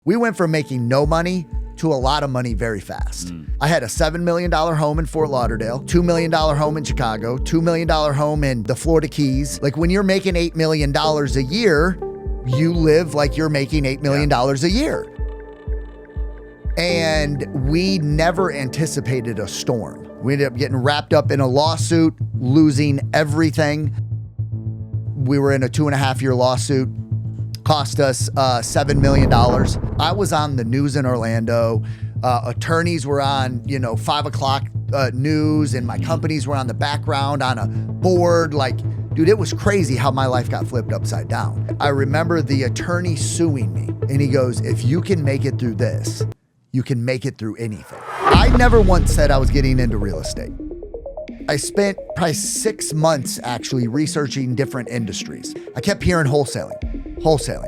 We went from making no money to a lot of money very fast. I had a $7 million home in Fort Lauderdale, $2 million home in Chicago, $2 million home in the Florida Keys. Like when you're making $8 million a year, you live like you're making $8 million a year. And we never anticipated a storm. We ended up getting wrapped up in a lawsuit, losing everything. We were in a 2.5-year lawsuit. Cost us $7 million. I was on the news in Orlando. Attorneys were on, 5 o'clock news, and my companies were on the background on a board. Like, dude, it was crazy how my life got flipped upside down. I remember the attorney suing me, and he goes, if you can make it through this, you can make it through anything. I never once said I was getting into real estate. I spent probably 6 months actually researching different industries. I kept hearing wholesaling.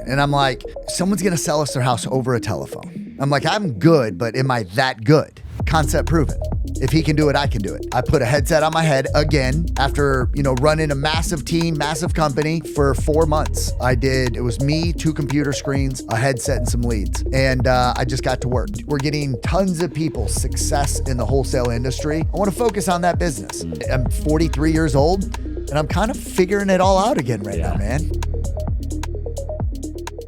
And I'm like, someone's gonna sell us their house over a telephone. I'm like, I'm good, but am I that good? Concept proven. If he can do it, I can do it. I put a headset on my head again after, running a massive team, massive company for 4 months. It was me, 2 computer screens, a headset, and some leads. And I just got to work. We're getting tons of people success in the wholesale industry. I want to focus on that business. I'm 43 years old and I'm kind of figuring it all out again right now, man.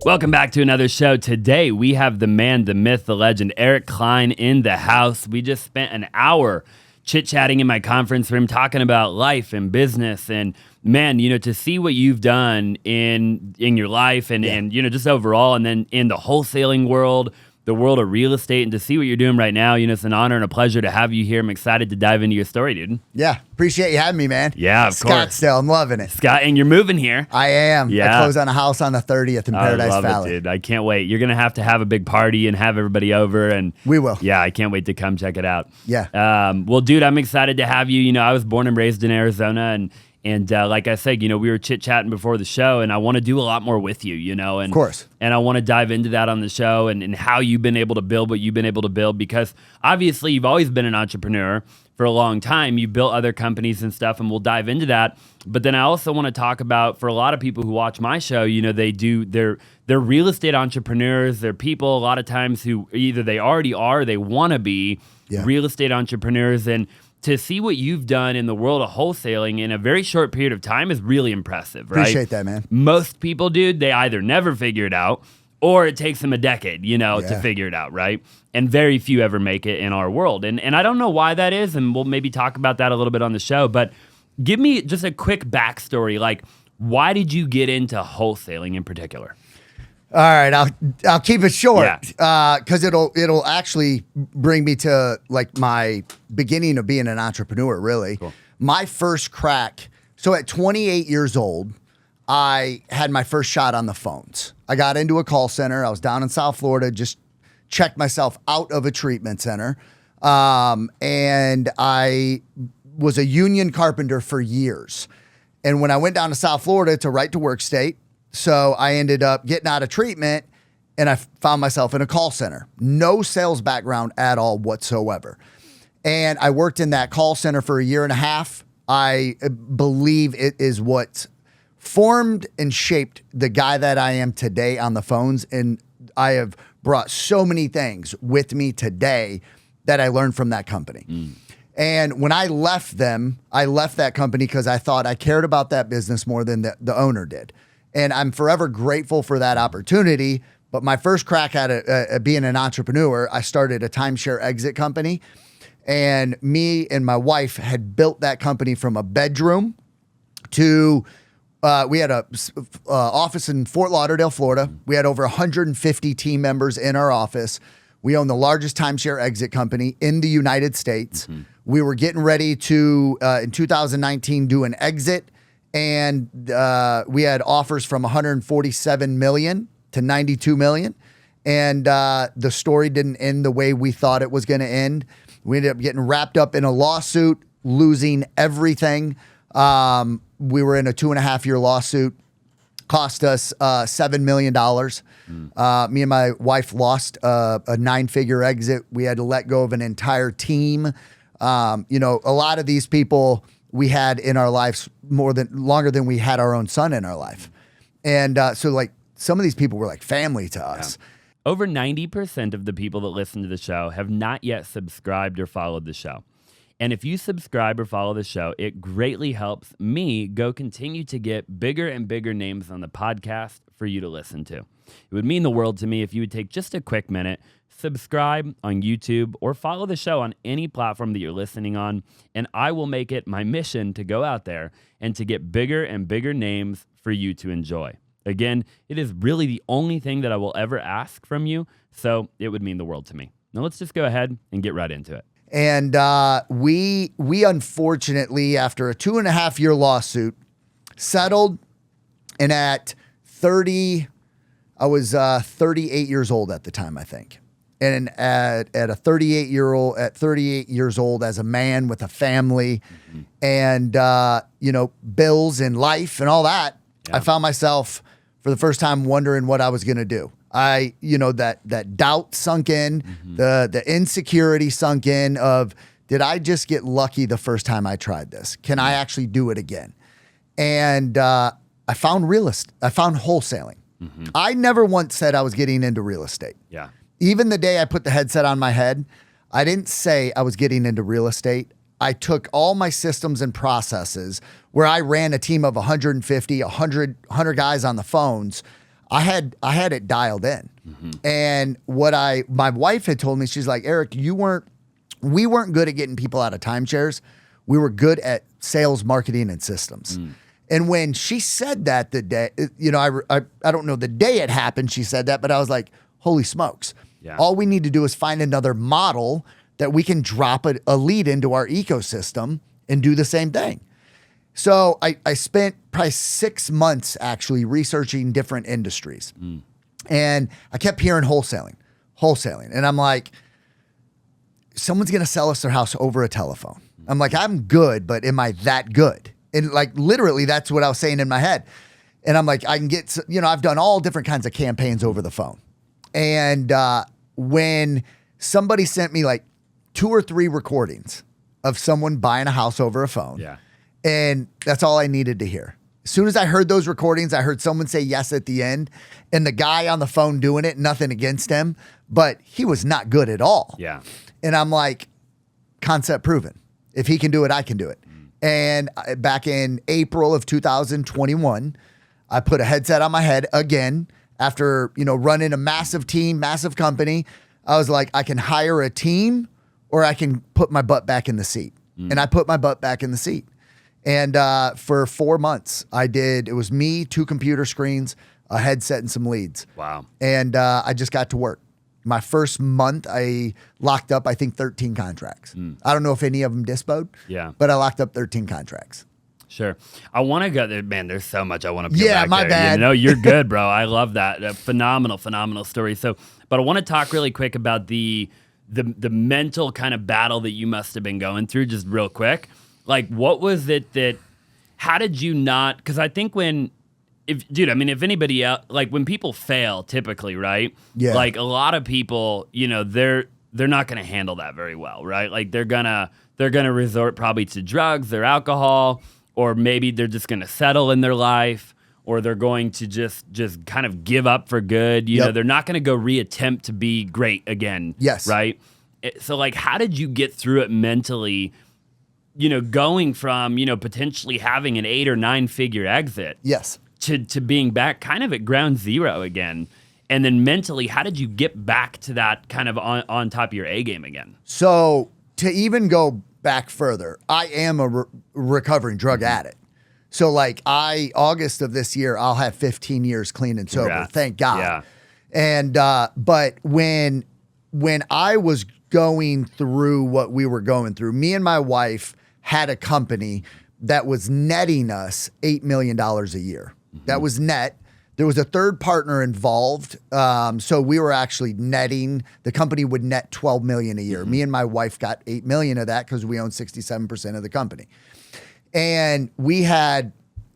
Welcome back to another show. Today, we have the man, the myth, the legend, Eric Cline in the house. We just spent an hour chit-chatting in my conference room talking about life and business. And man, to see what you've done in your life and just overall, and then in the wholesaling world, the world of real estate, and to see what you're doing right now, it's an honor and a pleasure to have you here. I'm excited to dive into your story, dude. Yeah, appreciate you having me, man. Yeah, of course. Scottsdale, I'm loving it. Scott, and you're moving here. I am. Yeah. I close on a house on the 30th in Paradise I love Valley. it, dude. I can't wait. You're going to have a big party and have everybody over. And we will. Yeah, I can't wait to come check it out. Yeah. Well, dude, I'm excited to have you. I was born and raised in Arizona, and like I said, we were chit-chatting before the show, and I want to do a lot more with you, and of course. And I want to dive into that on the show and how you've been able to build what you've been able to build, because obviously you've always been an entrepreneur for a long time. You built other companies and stuff, and we'll dive into that. But then I also want to talk about, for a lot of people who watch my show, they're real estate entrepreneurs. They're people a lot of times who either they already are or they want to be real estate entrepreneurs. And to see what you've done in the world of wholesaling in a very short period of time is really impressive, right? Appreciate that, man. Most people, dude, they either never figure it out or it takes them a decade, to figure it out, right? And very few ever make it in our world. And I don't know why that is, and we'll maybe talk about that a little bit on the show, but give me just a quick backstory. Like, why did you get into wholesaling in particular? All right, I'll keep it short because it'll actually bring me to like my beginning of being an entrepreneur. Really, cool. My first crack. So at 28 years old, I had my first shot on the phones. I got into a call center. I was down in South Florida, just checked myself out of a treatment center, and I was a union carpenter for years. And when I went down to South Florida, it's a right to work state. So I ended up getting out of treatment and I found myself in a call center. No sales background at all whatsoever. And I worked in that call center for 1.5 years. I believe it is what formed and shaped the guy that I am today on the phones. And I have brought so many things with me today that I learned from that company. And when I left that company because I thought I cared about that business more than the owner did. And I'm forever grateful for that opportunity. But my first crack at being an entrepreneur, I started a timeshare exit company. And me and my wife had built that company from a bedroom to, we had a office in Fort Lauderdale, Florida. We had over 150 team members in our office. We own the largest timeshare exit company in the United States. We were getting ready to, in 2019, do an exit. And we had offers from 147 million to 92 million. And the story didn't end the way we thought it was going to end. We ended up getting wrapped up in a lawsuit, losing everything. We were in a 2.5-year lawsuit. Cost us $7 million. Me and my wife lost a 9-figure exit. We had to let go of an entire team. A lot of these people we had in our lives longer than we had our own son in our life. And so like some of these people were like family to us. Over 90% of the people that listen to the show have not yet subscribed or followed the show. And if you subscribe or follow the show, it greatly helps me go continue to get bigger and bigger names on the podcast for you to listen to. It would mean the world to me if you would take just a quick minute, subscribe on YouTube, or follow the show on any platform that you're listening on, and I will make it my mission to go out there and to get bigger and bigger names for you to enjoy. Again, it is really the only thing that I will ever ask from you, so it would mean the world to me. Now let's just go ahead and get right into it. And we unfortunately, after a 2.5-year lawsuit, settled, and at 30, I was 38 years old at the time, I think. And at 38 years old, as a man with a family, and bills and life and all that, I found myself for the first time wondering what I was going to do. That doubt sunk in, the insecurity sunk in of, did I just get lucky the first time I tried this? Can I actually do it again? And I found wholesaling. I never once said I was getting into real estate. Yeah. Even the day I put the headset on my head, I didn't say I was getting into real estate. I took all my systems and processes where I ran a team of 150, 100 guys on the phones. I had it dialed in. And my wife had told me, she's like, Eric, we weren't good at getting people out of timeshares. We were good at sales, marketing, and systems. And when she said that the day, I don't know the day it happened, she said that, but I was like, holy smokes. Yeah. All we need to do is find another model that we can drop a lead into our ecosystem and do the same thing. So I spent probably 6 months actually researching different industries. And I kept hearing wholesaling. And I'm like, someone's going to sell us their house over a telephone. I'm like, I'm good, but am I that good? And like, literally, that's what I was saying in my head. And I'm like, I can get, I've done all different kinds of campaigns over the phone. And when somebody sent me like 2 or 3 recordings of someone buying a house over a phone. Yeah. And that's all I needed to hear. As soon as I heard those recordings, I heard someone say yes at the end, and the guy on the phone doing it, nothing against him, but he was not good at all. Yeah. And I'm like, concept proven. If he can do it, I can do it. And back in April of 2021, I put a headset on my head again after, running a massive team, massive company. I was like, I can hire a team or I can put my butt back in the seat. And I put my butt back in the seat. And for 4 months, it was me, 2 computer screens, a headset, and some leads. Wow. And I just got to work. My first month, I locked up, I think, 13 contracts. I don't know if any of them dispoed, but I locked up 13 contracts. Sure. I want to go there. Man, there's so much I want to peel back my there. bad. You're good, bro. I love that. A phenomenal story. So, but I want to talk really quick about the mental kind of battle that you must have been going through, just real quick. Like, what was it how did you not, because I think if anybody else, like when people fail typically, right? Yeah. Like a lot of people, they're not going to handle that very well, right? Like they're going to resort probably to drugs or alcohol, or maybe they're just going to settle in their life, or they're going to just kind of give up for good. They're not going to go reattempt to be great again. Yes. Right? So like, how did you get through it mentally, going from, potentially having an 8 or 9 figure exit? Yes. To being back kind of at ground zero again. And then mentally, how did you get back to that kind of on top of your A game again? So to even go back further, I am a recovering drug addict. So like August of this year, I'll have 15 years clean and sober. Congrats. Thank God. Yeah. And, but when I was going through what we were going through, me and my wife had a company that was netting us $8 million a year. That was net. There was a third partner involved. So we were actually netting, the company would net $12 million a year. Me and my wife got $8 million of that because we own 67% of the company. And we had,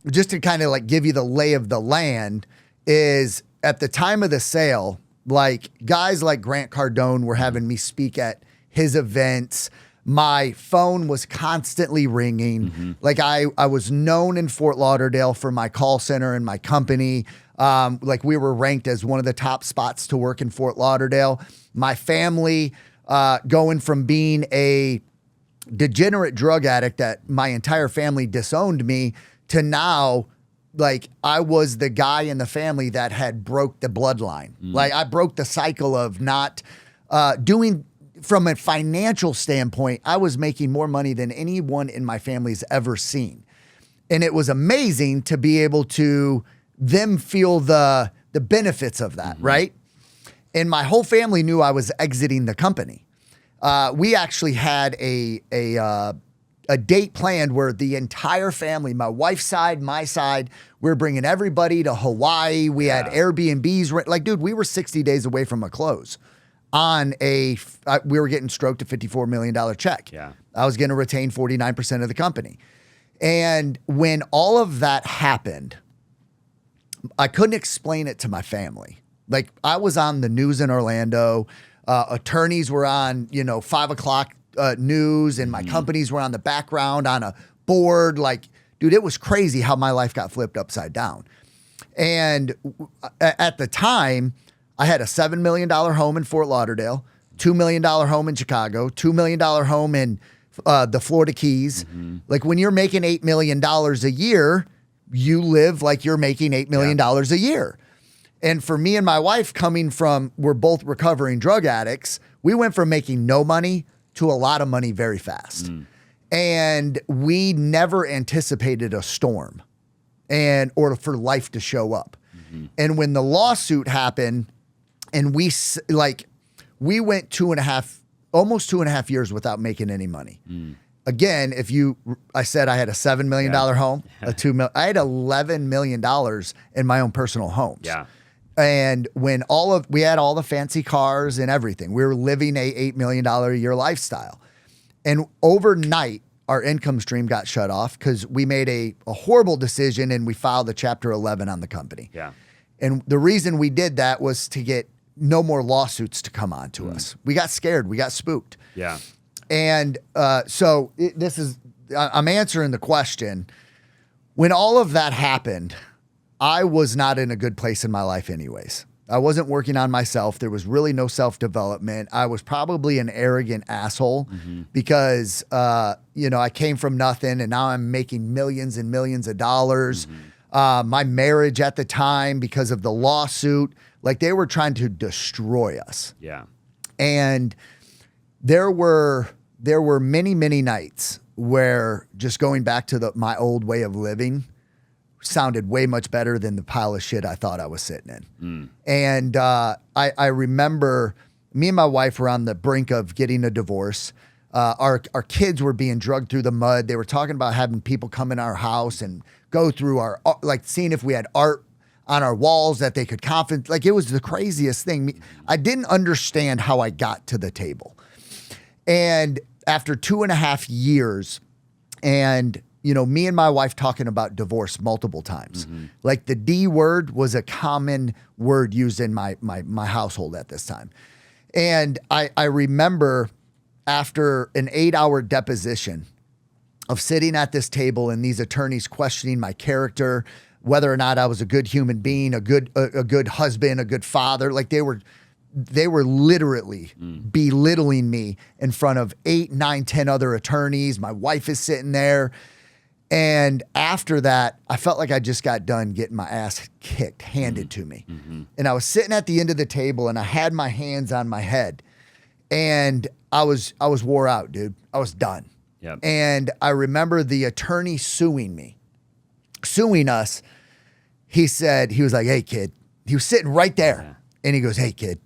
just to kind of like give you the lay of the land, is at the time of the sale, like guys like Grant Cardone were having me speak at his events. My phone was constantly ringing. Like I was known in Fort Lauderdale for my call center and my company. Like we were ranked as one of the top spots to work in Fort Lauderdale. My family, going from being a degenerate drug addict that my entire family disowned me to now, like I was the guy in the family that had broke the bloodline. Like I broke the cycle of not doing. From a financial standpoint, I was making more money than anyone in my family's ever seen. And it was amazing to be able to them feel the benefits of that, right? And my whole family knew I was exiting the company. We actually had a date planned where the entire family, my wife's side, my side, we were bringing everybody to Hawaii. We had Airbnbs. Like, dude, we were 60 days away from a close. We were getting stroked a $54 million check. Yeah. I was going to retain 49% of the company. And when all of that happened, I couldn't explain it to my family. Like I was on the news in Orlando. Attorneys were on, 5 o'clock news, and my companies were on the background on a board. Like, dude, it was crazy how my life got flipped upside down. And at the time, I had a $7 million home in Fort Lauderdale, $2 million home in Chicago, $2 million home in the Florida Keys. Like when you're making $8 million a year, you live like you're making $8 million a year. And for me and my wife we're both recovering drug addicts. We went from making no money to a lot of money very fast. And we never anticipated a storm or for life to show up. And when the lawsuit happened, and we went almost 2.5 years without making any money. Again, I said I had a $7 million home, I had $11 million in my own personal homes. Yeah. And when we had all the fancy cars and everything, we were living a $8 million a year lifestyle. And overnight, our income stream got shut off because we made a horrible decision and we filed a Chapter 11 on the company. Yeah. And the reason we did that was to get no more lawsuits to come on to us. We got scared. We got spooked. Yeah. And I'm answering the question. When all of that happened, I was not in a good place in my life anyways. I wasn't working on myself. There was really no self-development. I was probably an arrogant asshole because, I came from nothing and now I'm making millions and millions of dollars. My marriage at the time, because of the lawsuit, like they were trying to destroy us. Yeah. And there were many, many nights where just going back to my old way of living sounded way much better than the pile of shit I thought I was sitting in. And I remember me and my wife were on the brink of getting a divorce. Our kids were being drugged through the mud. They were talking about having people come in our house and go through seeing if we had art on our walls that they could confidence. Like it was the craziest thing. I didn't understand how I got to the table. And after 2.5 years and, me and my wife talking about divorce multiple times, like the D word was a common word used in my household at this time. And I remember after an 8-hour deposition of sitting at this table and these attorneys questioning my character, whether or not I was a good human being, a good husband, a good father. Like they were literally belittling me in front of 8, 9, 10 other attorneys. My wife is sitting there. And after that, I felt like I just got done getting my ass kicked, handed to me. And I was sitting at the end of the table and I had my hands on my head and I was wore out, dude. I was done. Yep. And I remember the attorney suing us. He was like, "Hey kid," he was sitting right there. Yeah. And he goes, "Hey kid,"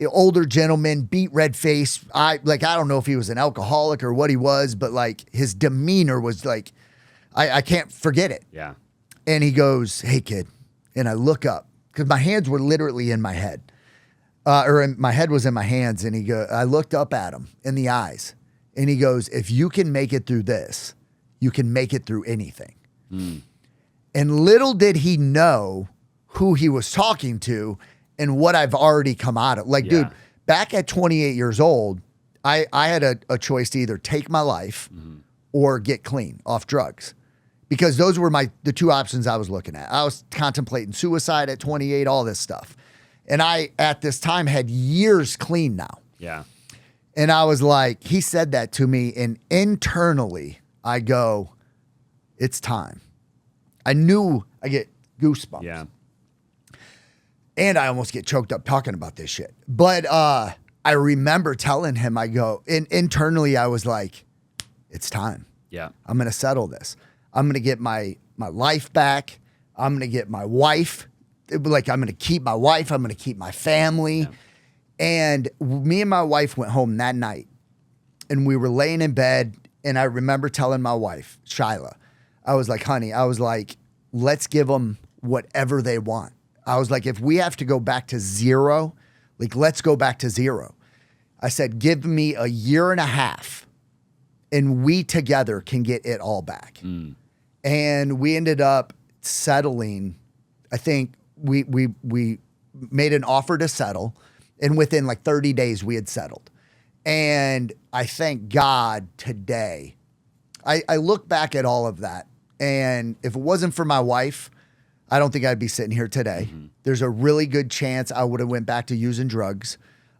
older gentleman, beat red face. I don't know if he was an alcoholic or what he was, but like his demeanor was like, I can't forget it. Yeah. And he goes, "Hey kid." And I look up because my hands were literally in my head. My head was in my hands. And I looked up at him in the eyes and he goes, "If you can make it through this, you can make it through anything." And little did he know who he was talking to and what I've already come out of. Like, dude, back at 28 years old, I had a choice to either take my life or get clean off drugs, because those were the two options I was looking at. I was contemplating suicide at 28, all this stuff. And I, at this time, had years clean now. Yeah. And I was like, he said that to me, and internally I go, it's time. I knew I get goosebumps. Yeah. And I almost get choked up talking about this shit. But I remember telling him, I go, and internally I was like, it's time. Yeah. I'm going to settle this. I'm going to get my life back. I'm going to get my wife. Like, I'm going to keep my wife. I'm going to keep my family. Yeah. And me and my wife went home that night, and we were laying in bed, and I remember telling my wife, Shyla, I was like, honey, I was like, let's give them whatever they want. I was like, if we have to go back to zero, like, let's go back to zero. I said, give me a year and a half, and we together can get it all back. And we ended up settling. I think we made an offer to settle, and within like 30 days we had settled. And I thank God today. I look back at all of that, and if it wasn't for my wife, I don't think I'd be sitting here today. There's a really good chance I would have went back to using drugs.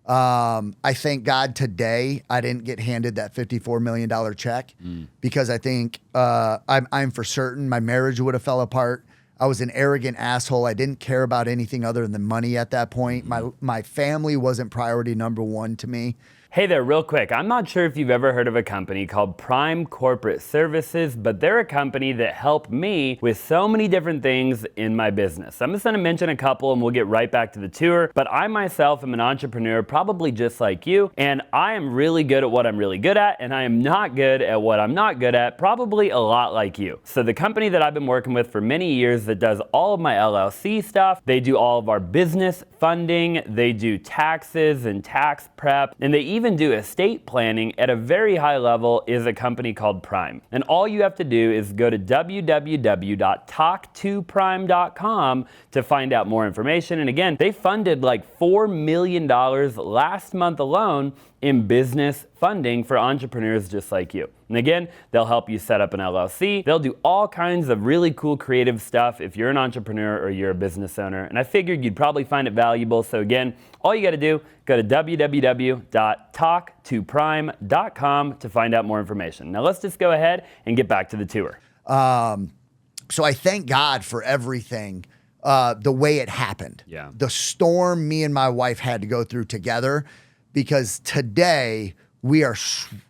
I thank God today I didn't get handed that $54 million check, because I think I'm for certain my marriage would have fell apart. I was an arrogant asshole. I didn't care about anything other than money at that point. My family wasn't priority number one to me. Hey there, real quick. I'm not sure if you've ever heard of a company called Prime Corporate Services, but they're a company that helped me with so many different things in my business. I'm just gonna mention a couple and we'll get right back to the tour. But I myself am an entrepreneur, probably just like you, and I am really good at what I'm really good at, and I am not good at what I'm not good at, probably a lot like you. So the company that I've been working with for many years that does all of my LLC stuff, they do all of our business funding, they do taxes and tax prep, and they even do estate planning at a very high level, is a company called Prime. And all you have to do is go to www.talk2prime.com to find out more information. And again, they funded like $4 million last month alone in business funding for entrepreneurs just like you. And again, they'll help you set up an LLC. They'll do all kinds of really cool creative stuff if you're an entrepreneur or you're a business owner. And I figured you'd probably find it valuable. So again, all you got to do, go to www.talk2prime.com to find out more information. Now let's just go ahead and get back to the tour. So I thank God for everything, the way it happened. Yeah. The storm me and my wife had to go through together, because today we are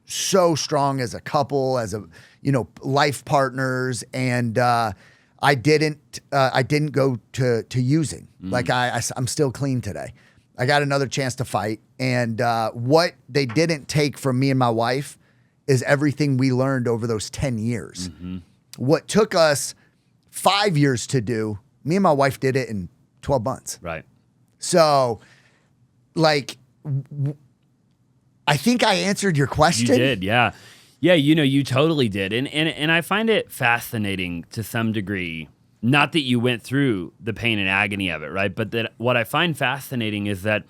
so strong as a couple, as life partners. And I didn't go to using. Like I'm still clean today. I got another chance to fight. And what they didn't take from me and my wife is everything we learned over those 10 years. What took us 5 years to do, me and my wife did it in 12 months. Right. So, like, I think I answered your question. You did, yeah. Yeah, you totally did. And I find it fascinating to some degree, not that you went through the pain and agony of it, right? But that what I find fascinating is that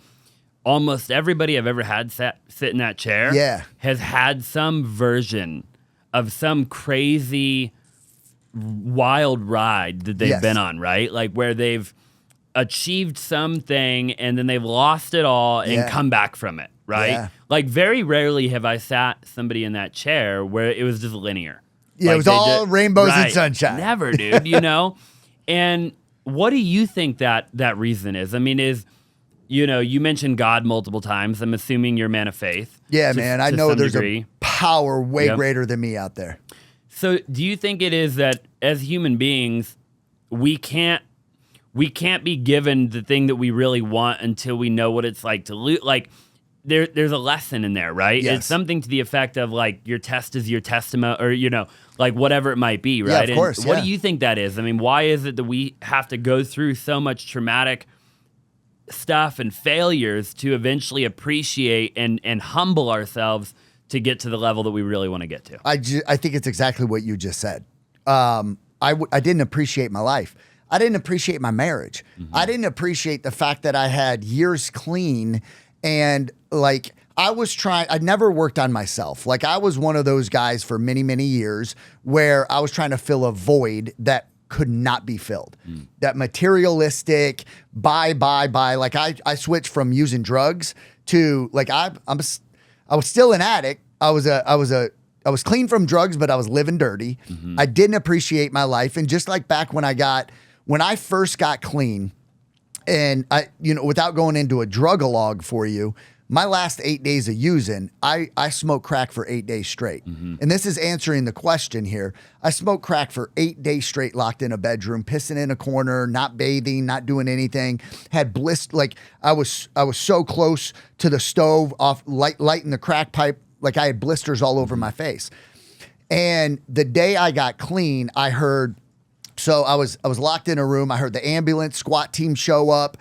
almost everybody I've ever had sit in that chair has had some version of some crazy, wild ride that they've been on, right? Like where they've achieved something and then they've lost it all and come back from it, right? Yeah. Like very rarely have I sat somebody in that chair where it was just linear. Yeah, like it was all rainbows and sunshine. Never, dude, And what do you think that reason is? I mean, you mentioned God multiple times. I'm assuming you're a man of faith. Yeah, man. I know there's a power way greater than me out there. So do you think it is that as human beings, we can't be given the thing that we really want until we know what it's like to lose? Like there's a lesson in there, right? Yes. It's something to the effect of like your test is your testimony, or like whatever it might be, right? Yeah, of course. What do you think that is? I mean, why is it that we have to go through so much traumatic stuff and failures to eventually appreciate and humble ourselves to get to the level that we really want to get to? I think it's exactly what you just said. I didn't appreciate my life. I didn't appreciate my marriage. I didn't appreciate the fact that I had years clean, and like I was trying, I never worked on myself. Like I was one of those guys for many, many years where I was trying to fill a void that could not be filled. That materialistic, buy. Like I switched from using drugs to like, I was still an addict. I was clean from drugs, but I was living dirty. I didn't appreciate my life. And just like back when I first got clean, and without going into a drug-a-log for you, my last 8 days of using, I smoked crack for 8 days straight. And this is answering the question here. I smoked crack for 8 days straight, locked in a bedroom, pissing in a corner, not bathing, not doing anything. Had bliss, like I was so close to the stove, off lighting the crack pipe, like I had blisters all over my face. And the day I got clean, I heard. So I was locked in a room. I heard the ambulance, SWAT team show up.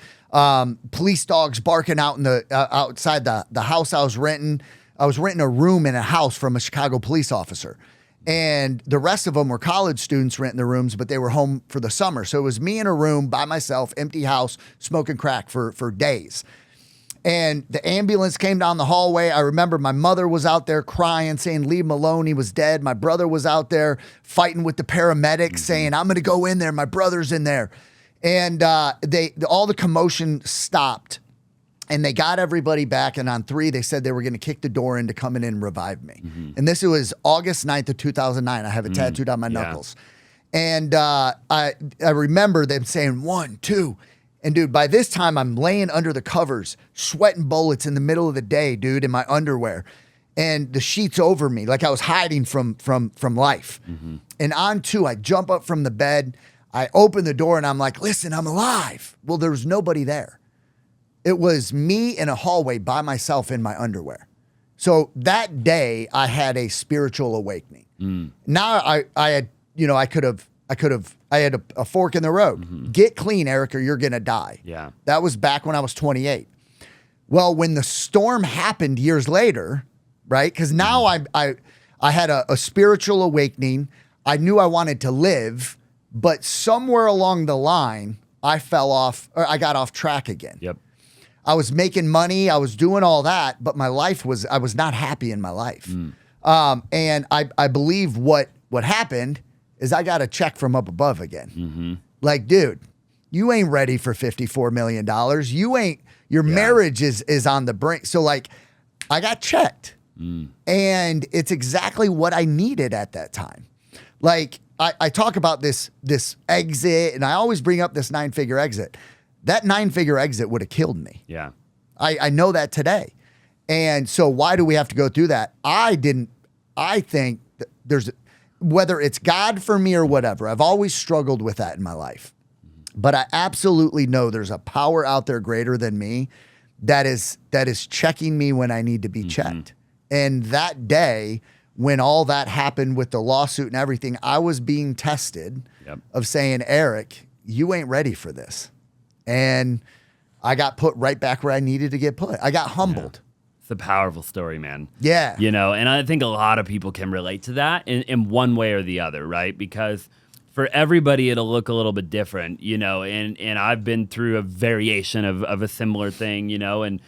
Police dogs barking out in the outside the house I was renting. I was renting a room in a house from a Chicago police officer. And the rest of them were college students renting the rooms, but they were home for the summer. So it was me in a room by myself, empty house, smoking crack for days. And the ambulance came down the hallway. I remember my mother was out there crying, saying, leave him alone. He was dead. My brother was out there fighting with the paramedics, saying, I'm going to go in there. My brother's in there. And all the commotion stopped, and they got everybody back. And on 3, they said they were going to kick the door in to come in and revive me. And this was August 9th of 2009. I have it tattooed on my knuckles. And I remember them saying 1, 2. And dude, by this time I'm laying under the covers, sweating bullets in the middle of the day, dude, in my underwear, and the sheets over me, like I was hiding from life. And on 2, I jump up from the bed, I open the door, and I'm like, listen, I'm alive. Well, there was nobody there. It was me in a hallway by myself in my underwear. So that day I had a spiritual awakening. Now I had, I had a fork in the road. Get clean, Eric, or you're going to die. Yeah. That was back when I was 28. Well, when the storm happened years later, right? Because now I had a spiritual awakening. I knew I wanted to live, but somewhere along the line, I fell off, or I got off track again. Yep. I was making money. I was doing all that, but I was not happy in my life. And I believe what happened is I got a check from up above again. Like, dude, you ain't ready for $54 million. Your marriage is on the brink. So like, I got checked. And it's exactly what I needed at that time. Like I talk about this exit, and I always bring up this 9-figure exit. That 9-figure exit would have killed me. Yeah. I know that today. And so why do we have to go through that? I think that there's, whether it's God for me or whatever, I've always struggled with that in my life. But I absolutely know there's a power out there greater than me that is checking me when I need to be checked. And that day, when all that happened with the lawsuit and everything, I was being tested of saying, Eric, you ain't ready for this. And I got put right back where I needed to get put. I got humbled. It's a powerful story, man. Yeah. And I think a lot of people can relate to that in one way or the other, right? Because for everybody, it'll look a little bit different, and I've been through a variation of a similar thing, and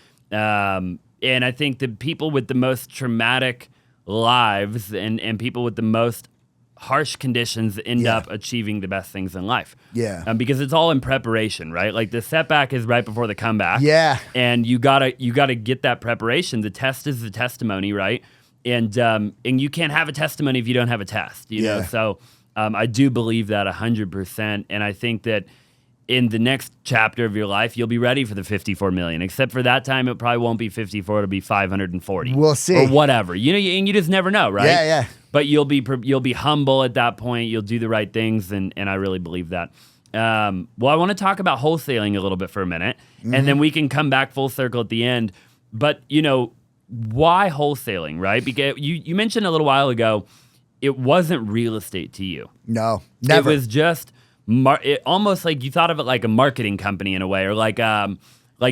I think the people with the most traumatic lives and people with the most harsh conditions end up achieving the best things in life. Yeah. Because it's all in preparation, right? Like the setback is right before the comeback. Yeah. And you gotta get that preparation. The test is the testimony, right? And you can't have a testimony if you don't have a test, you know? So I do believe that 100%. And I think that in the next chapter of your life, you'll be ready for the 54 million. Except for that time, it probably won't be 54; it'll be 540. We'll see, or whatever. And you just never know, right? Yeah. But you'll be humble at that point. You'll do the right things, and I really believe that. Well, I want to talk about wholesaling a little bit for a minute, and then we can come back full circle at the end. But why wholesaling, right? Because you mentioned a little while ago, it wasn't real estate to you. No, never. It was just almost like you thought of it like a marketing company in a way, or like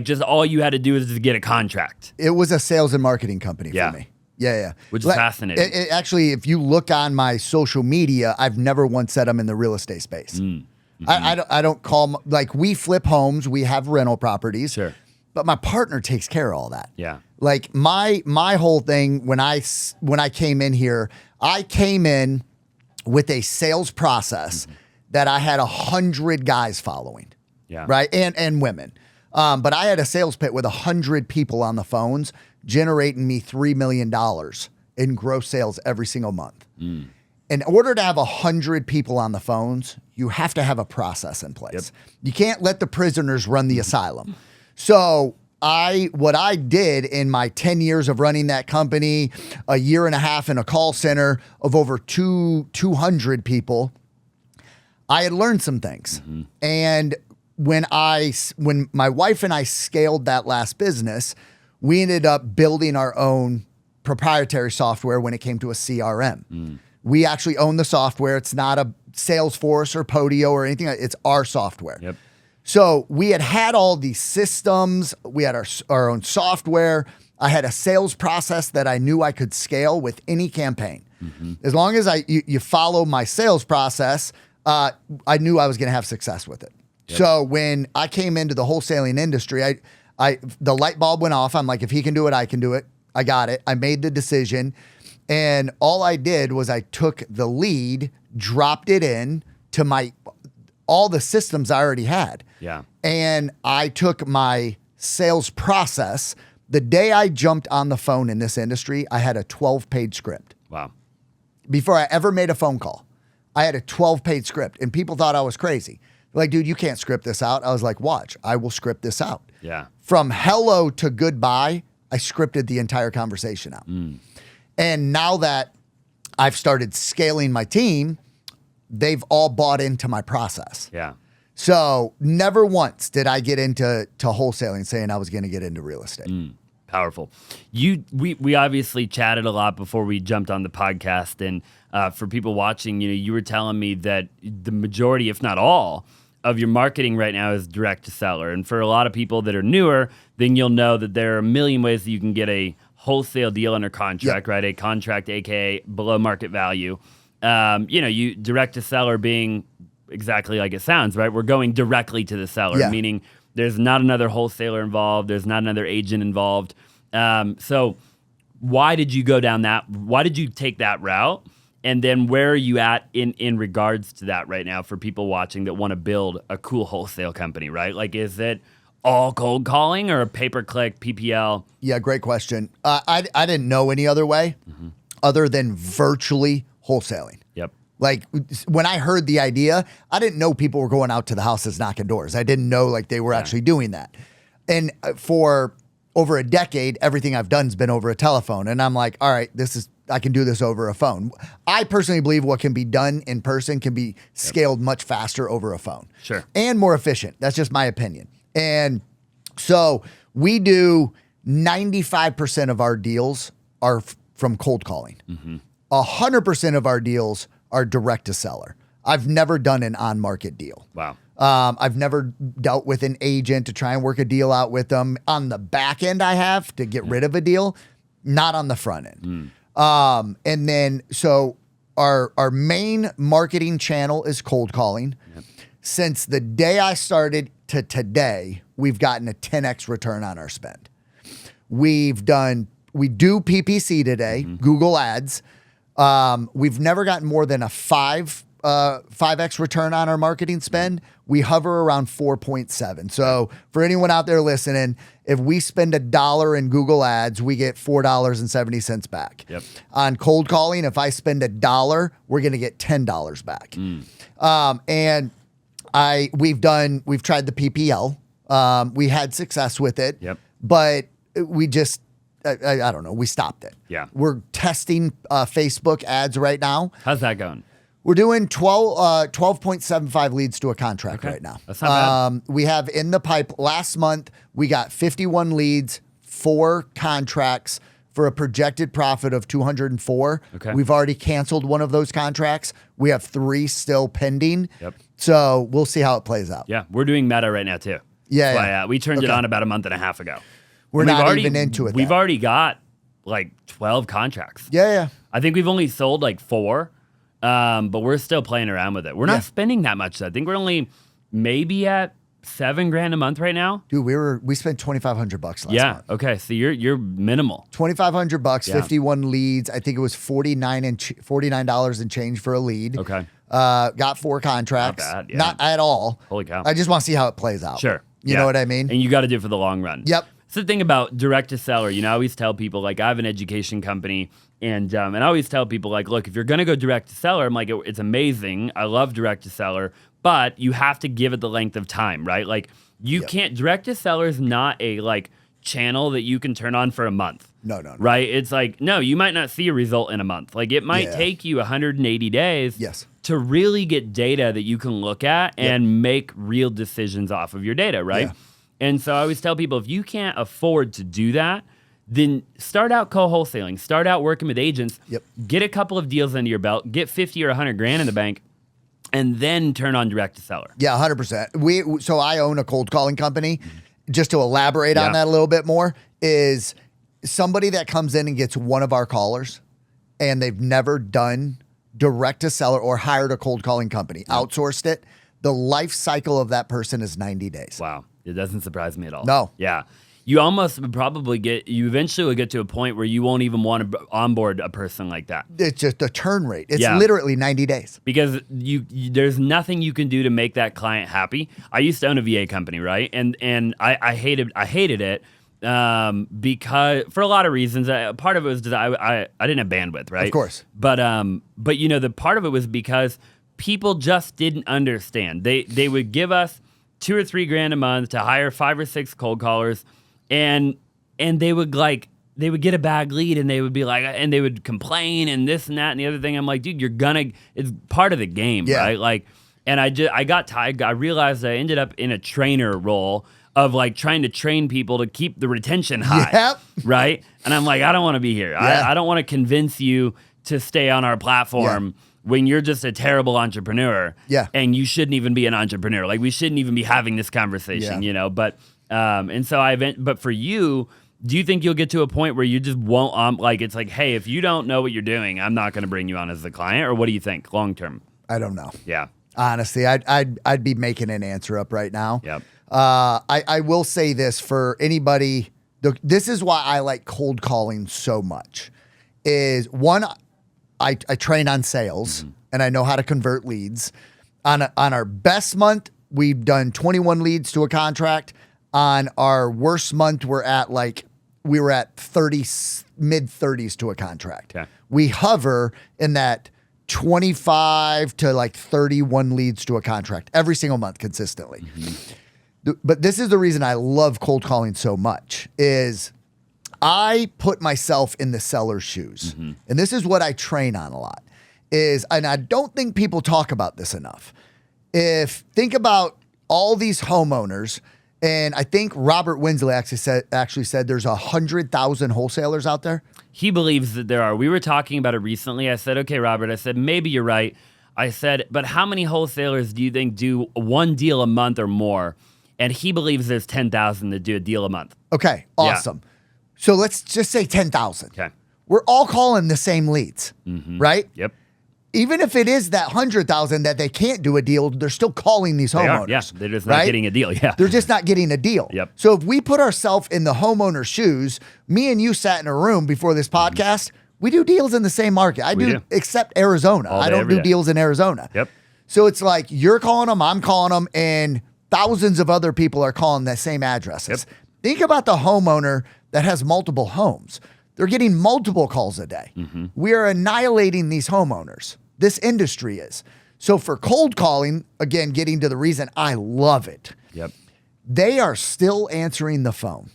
just all you had to do is to get a contract. It was a sales and marketing company for me. Yeah. Which is fascinating. Actually, if you look on my social media, I've never once said I'm in the real estate space. I don't call, like, we flip homes, we have rental properties. Sure. but my partner takes care of all that. Yeah. Like my whole thing when I came in here, I came in with a sales process that I had 100 guys following. Yeah. Right. And women. But I had a sales pit with 100 people on the phones generating me $3 million in gross sales every single month. In order to have 100 people on the phones, you have to have a process in place. You can't let the prisoners run the asylum. So what I did in my 10 years of running that company, a year and a half in a call center of over 200 people, I had learned some things. And when my wife and I scaled that last business, we ended up building our own proprietary software when it came to a CRM. We actually own the software. It's not a Salesforce or Podio or anything. It's our software. Yep. So we had all these systems. We had our own software. I had a sales process that I knew I could scale with any campaign. As long as you follow my sales process, I knew I was going to have success with it. Yep. So when I came into the wholesaling industry, the light bulb went off. I'm like, if he can do it, I can do it. I got it. I made the decision. And all I did was I took the lead, dropped it in to all the systems I already had. Yeah. And I took my sales process. The day I jumped on the phone in this industry, I had a 12-page script. Wow. Before I ever made a phone call, I had a 12-page script, and people thought I was crazy. Like, dude, you can't script this out. I was like, watch, I will script this out. Yeah. From hello to goodbye, I scripted the entire conversation out. And now that I've started scaling my team, they've all bought into my process. Yeah. So never once did I get into wholesaling saying I was going to get into real estate. Powerful. We obviously chatted a lot before we jumped on the podcast, and for people watching, you were telling me that the majority, if not all, of your marketing right now is direct to seller. And for a lot of people that are newer, then you'll know that there are a million ways that you can get a wholesale deal under contract, right? A contract, aka below market value. You direct to seller being exactly like it sounds, right? We're going directly to the seller, meaning there's not another wholesaler involved. There's not another agent involved. So why did you go down that? Why did you take that route? And then where are you at in regards to that right now for people watching that want to build a cool wholesale company, right? Like, is it all cold calling or pay-per-click, PPL? Yeah, great question. I didn't know any other way other than virtually wholesaling. Yep. Like when I heard the idea, I didn't know people were going out to the houses knocking doors. I didn't know like they were actually doing that. And for over a decade, everything I've done has been over a telephone. And I'm like, all right, I can do this over a phone. I personally believe what can be done in person can be scaled much faster over a phone. Sure. And more efficient. That's just my opinion. And so we do 95% of our deals are from cold calling. 100% of our deals are direct to seller. I've never done an on-market deal. Wow. I've never dealt with an agent to try and work a deal out with them. On the back end, I have to get rid of a deal, not on the front end. And then, so our main marketing channel is cold calling. Since the day I started to today, we've gotten a 10x return on our spend. We do PPC today, Google Ads. We've never gotten more than a 5x return on our marketing spend. We hover around 4.7. So for anyone out there listening, if we spend $1 in Google Ads, we get $4.70 back. Yep. On cold calling, if I spend $1, we're going to get $10 back. And we've tried the PPL. We had success with it, but we just, I don't know, we stopped it. Yeah. We're testing Facebook ads right now. How's that going? We're doing 12.75 leads to a contract right now. That's not bad. We have in the pipe last month, we got 51 leads, 4 contracts for a projected profit of 204. Okay. We've already canceled one of those contracts. We have 3 still pending. Yep. So we'll see how it plays out. Yeah. We're doing Meta right now too. Yeah. That's why, we turned it on about a month and a half ago. We're not even into it. We've already got like 12 contracts. Yeah. I think we've only sold like 4. But we're still playing around with it. We're not spending that much. I think we're only maybe at $7,000 a month right now? Dude, we spent $2,500 last month. Okay. So you're minimal. $2,500, 51 leads. I think it was $49 and change for a lead. Okay. Got 4 contracts. Not bad, yeah. Not at all. Holy cow. I just want to see how it plays out. Sure. You know what I mean? And you got to do it for the long run. Yep. It's the thing about direct to seller. I always tell people, like, I have an education company, and I always tell people, like, look, if you're going to go direct to seller, I'm like, it's amazing. I love direct to seller, but you have to give it the length of time, right? Like, you can't, direct to seller is not a, like, channel that you can turn on for a month. No. Right? It's like, no, you might not see a result in a month. Like, it might take you 180 days to really get data that you can look at and make real decisions off of your data, right? Yeah. And so I always tell people, if you can't afford to do that, then start out co-wholesaling, start out working with agents, get a couple of deals under your belt, get 50 or 100 grand in the bank, and then turn on direct to seller. Yeah, 100%. So I own a cold calling company. Just to elaborate on that a little bit more, is somebody that comes in and gets one of our callers and they've never done direct to seller or hired a cold calling company, outsourced it, the life cycle of that person is 90 days. Wow. It doesn't surprise me at all. No. Yeah. You almost would probably you eventually will get to a point where you won't even want to onboard a person like that. It's just the turn rate. It's literally 90 days. Because there's nothing you can do to make that client happy. I used to own a VA company, right? And I hated it because for a lot of reasons. Part of it was that I didn't have bandwidth, right? Of course. But the part of it was because people just didn't understand. They would give us $2 or $3 grand a month to hire 5 or 6 cold callers. And they would get a bad lead and they would be like, and they would complain and this and that and the other thing. I'm like, dude, it's part of the game, right? Like, and I got tired. I realized I ended up in a trainer role of like trying to train people to keep the retention high, right? And I'm like, I don't want to be here. I don't want to convince you to stay on our platform when you're just a terrible entrepreneur. And you shouldn't even be an entrepreneur. Like, we shouldn't even be having this conversation, But but for you, do you think you'll get to a point where you just won't, it's like, hey, if you don't know what you're doing, I'm not going to bring you on as a client? Or what do you think long term? I don't know. Yeah. Honestly, I'd be making an answer up right now. Yep. I will say this for anybody. This is why I like cold calling so much. Is one, I train on sales and I know how to convert leads. On our best month, we've done 21 leads to a contract. On our worst month, we were at 30, mid 30s to a contract. Okay. We hover in that 25 to 31 leads to a contract every single month consistently. But this is the reason I love cold calling so much is I put myself in the seller's shoes. And this is what I train on a lot and I don't think people talk about this enough. Think about all these homeowners. And I think Robert Winsley actually said there's 100,000 wholesalers out there. He believes that there are. We were talking about it recently. I said, okay, Robert, I said, maybe you're right. I said, but how many wholesalers do you think do one deal a month or more? And he believes there's 10,000 that do a deal a month. Okay, awesome. So let's just say 10,000. Okay. We're all calling the same leads, right? Yep. Even if it is that 100,000 that they can't do a deal, they're still calling these homeowners. They're just not getting a deal. Yeah, they're just not getting a deal. Yep. So if we put ourselves in the homeowner's shoes, me and you sat in a room before this podcast. We do deals in the same market. I do, except Arizona. I don't do deals in Arizona. Yep. So it's like you're calling them, I'm calling them, and thousands of other people are calling the same addresses. Yep. Think about the homeowner that has multiple homes. They're getting multiple calls a day. We are annihilating these homeowners. This industry is. So for cold calling, again, getting to the reason I love it. Yep. They are still answering the phone.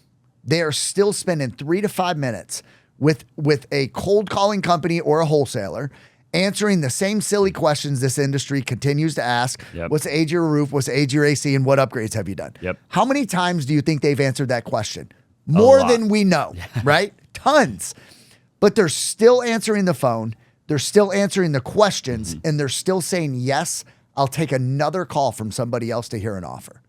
They are still spending 3 to 5 minutes with a cold calling company or a wholesaler, answering the same silly questions this industry continues to ask. Yep. What's the age of your roof? What's the age of your AC? And what upgrades have you done? Yep. How many times do you think they've answered that question? More than we know, right? Tons. But they're still answering the phone. They're still answering the questions, and they're still saying, yes, I'll take another call from somebody else to hear an offer.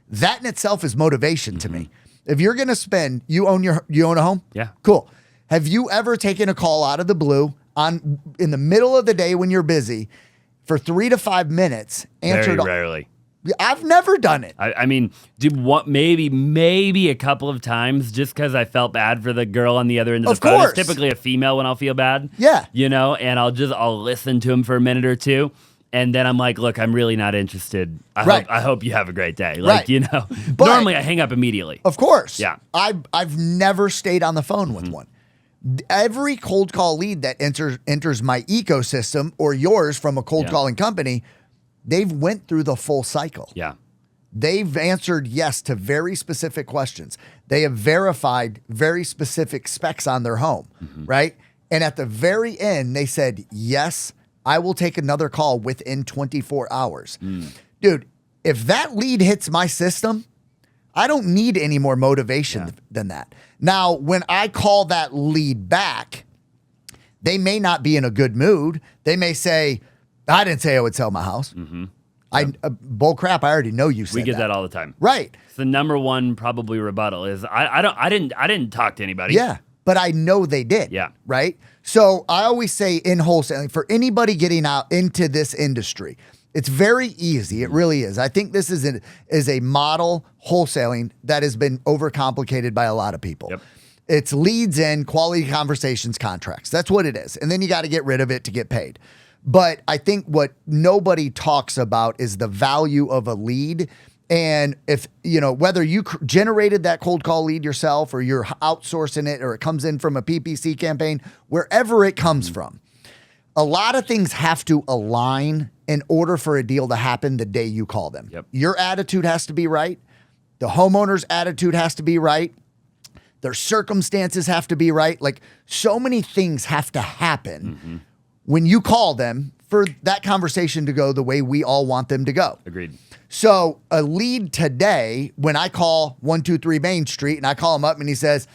That in itself is motivation to me. If you're going to spend, you own a home? Yeah. Cool. Have you ever taken a call out of the blue in the middle of the day when you're busy for 3 to 5 minutes? Very rarely. I've never done it. I mean, maybe a couple of times just because I felt bad for the girl on the other end of the phone. Course. It's typically a female when I'll feel bad. Yeah. And I'll listen to him for a minute or two. And then I'm like, look, I'm really not interested. I hope you have a great day. Like, But normally I hang up immediately. Of course. Yeah. I've never stayed on the phone with one. Every cold call lead that enters my ecosystem or yours from a cold calling company, they've went through the full cycle. Yeah. They've answered yes to very specific questions. They have verified very specific specs on their home, right? And at the very end, they said, yes, I will take another call within 24 hours. Dude, if that lead hits my system, I don't need any more motivation than that. Now, when I call that lead back, they may not be in a good mood. They may say, I didn't say I would sell my house. Bull crap, I already know you said that. We get that all the time. Right. It's the number one probably rebuttal is I didn't talk to anybody. Yeah, but I know they did. Yeah. Right? So I always say in wholesaling, for anybody getting out into this industry, it's very easy. It really is. I think this is a model wholesaling that has been overcomplicated by a lot of people. Yep. It's leads in, quality conversations, contracts. That's what it is. And then you got to get rid of it to get paid. But I think what nobody talks about is the value of a lead. And if, whether you generated that cold call lead yourself or you're outsourcing it or it comes in from a PPC campaign, wherever it comes from, a lot of things have to align in order for a deal to happen the day you call them. Yep. Your attitude has to be right. The homeowner's attitude has to be right. Their circumstances have to be right. Like, so many things have to happen when you call them for that conversation to go the way we all want them to go. Agreed. So a lead today, when I call 123 Main Street and I call him up and he says,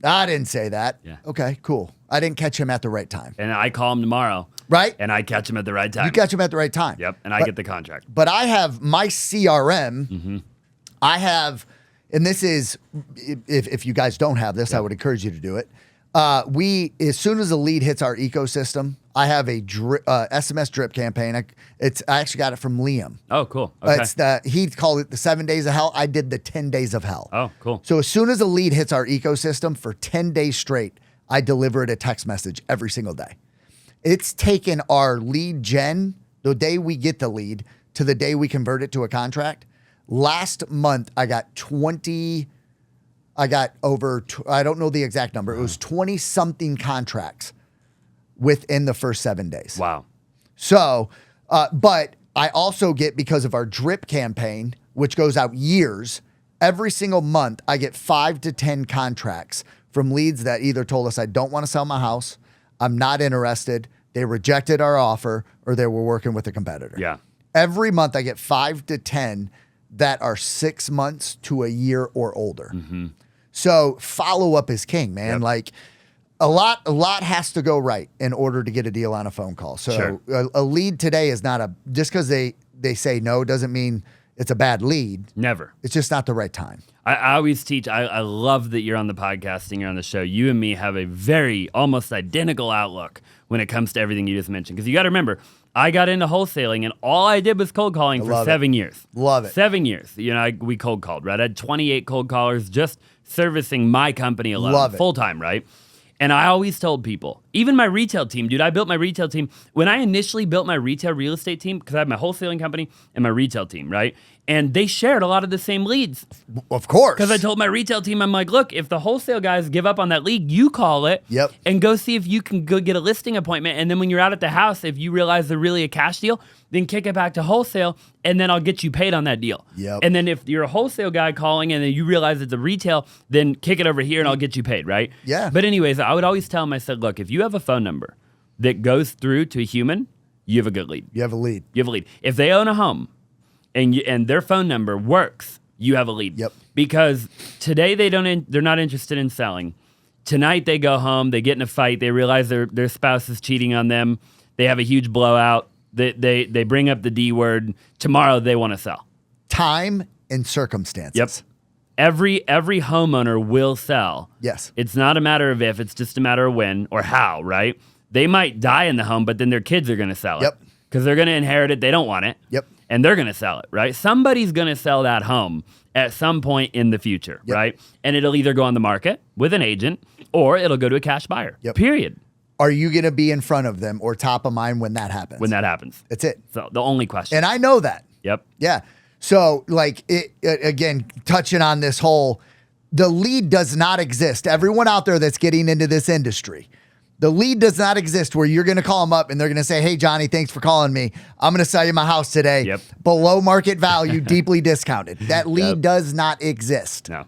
I didn't say that. Yeah. Okay, cool. I didn't catch him at the right time. And I call him tomorrow. Right? And I catch him at the right time. You catch him at the right time. Yep. And I get the contract. But I have my CRM. I have, and this is, if you guys don't have this, I would encourage you to do it. As soon as a lead hits our ecosystem, I have a SMS drip campaign. I actually got it from Liam. Oh, cool. Okay. He called it the 7 days of hell. I did the 10 days of hell. Oh, cool. So as soon as a lead hits our ecosystem for 10 days straight, I deliver it a text message every single day. It's taken our lead gen, the day we get the lead, to the day we convert it to a contract. Last month, I got over, I don't know the exact number. It was 20 something contracts within the first 7 days. Wow. So, but I also get, because of our drip campaign, which goes out years, every single month, I get 5 to 10 contracts from leads that either told us, I don't want to sell my house, I'm not interested, they rejected our offer, or they were working with a competitor. Yeah. Every month I get 5 to 10 that are 6 months to a year or older. So follow-up is king, man. Yep. Like, a lot has to go right in order to get a deal on a phone call. So a lead today is not just because they say no doesn't mean it's a bad lead. Never. It's just not the right time. I always teach, I love that you're on the podcast and you're on the show. You and me have a very almost identical outlook when it comes to everything you just mentioned. Because you got to remember, I got into wholesaling and all I did was cold calling for 7 years. Love it. 7 years. We cold called, right? I had 28 cold callers just servicing my company alone. Love it. Full time, right? And I always told people, even my retail team, dude, I built my retail team. When I initially built my retail real estate team, because I had my wholesaling company and my retail team, right? And they shared a lot of the same leads. Of course. Because I told my retail team, I'm like, look, if the wholesale guys give up on that lead, you call it and go see if you can go get a listing appointment. And then when you're out at the house, if you realize they're really a cash deal, then kick it back to wholesale, and then I'll get you paid on that deal. And then if you're a wholesale guy calling and then you realize it's a retail, then kick it over here and I'll get you paid, right? Yeah. But anyways, I would always tell them, I said, look, if you have a phone number that goes through to a human, you have a good lead. You have a lead. You have a lead. If they own a home and their phone number works, you have a lead. Because today they're not interested in selling. Tonight they go home, they get in a fight, they realize their spouse is cheating on them, they have a huge blowout, they bring up the D word. Tomorrow they want to sell. Time and circumstances. Every homeowner will sell. Yes. It's not a matter of if, it's just a matter of when or how, right? They might die in the home, but then their kids are going to sell it. Because they're going to inherit it. They don't want it. and they're going to sell it, right? Somebody's going to sell that home at some point in the future, right? And it'll either go on the market with an agent or it'll go to a cash buyer, period. Are you going to be in front of them or top of mind when that happens? When that happens. That's it. So the only question. And I know that. Yep. Yeah. So like again, touching on this whole, the lead does not exist. Everyone out there that's getting into this industry, the lead does not exist where you're going to call them up and they're going to say, hey, Johnny, thanks for calling me. I'm going to sell you my house today. Below market value, deeply discounted. That lead does not exist. No.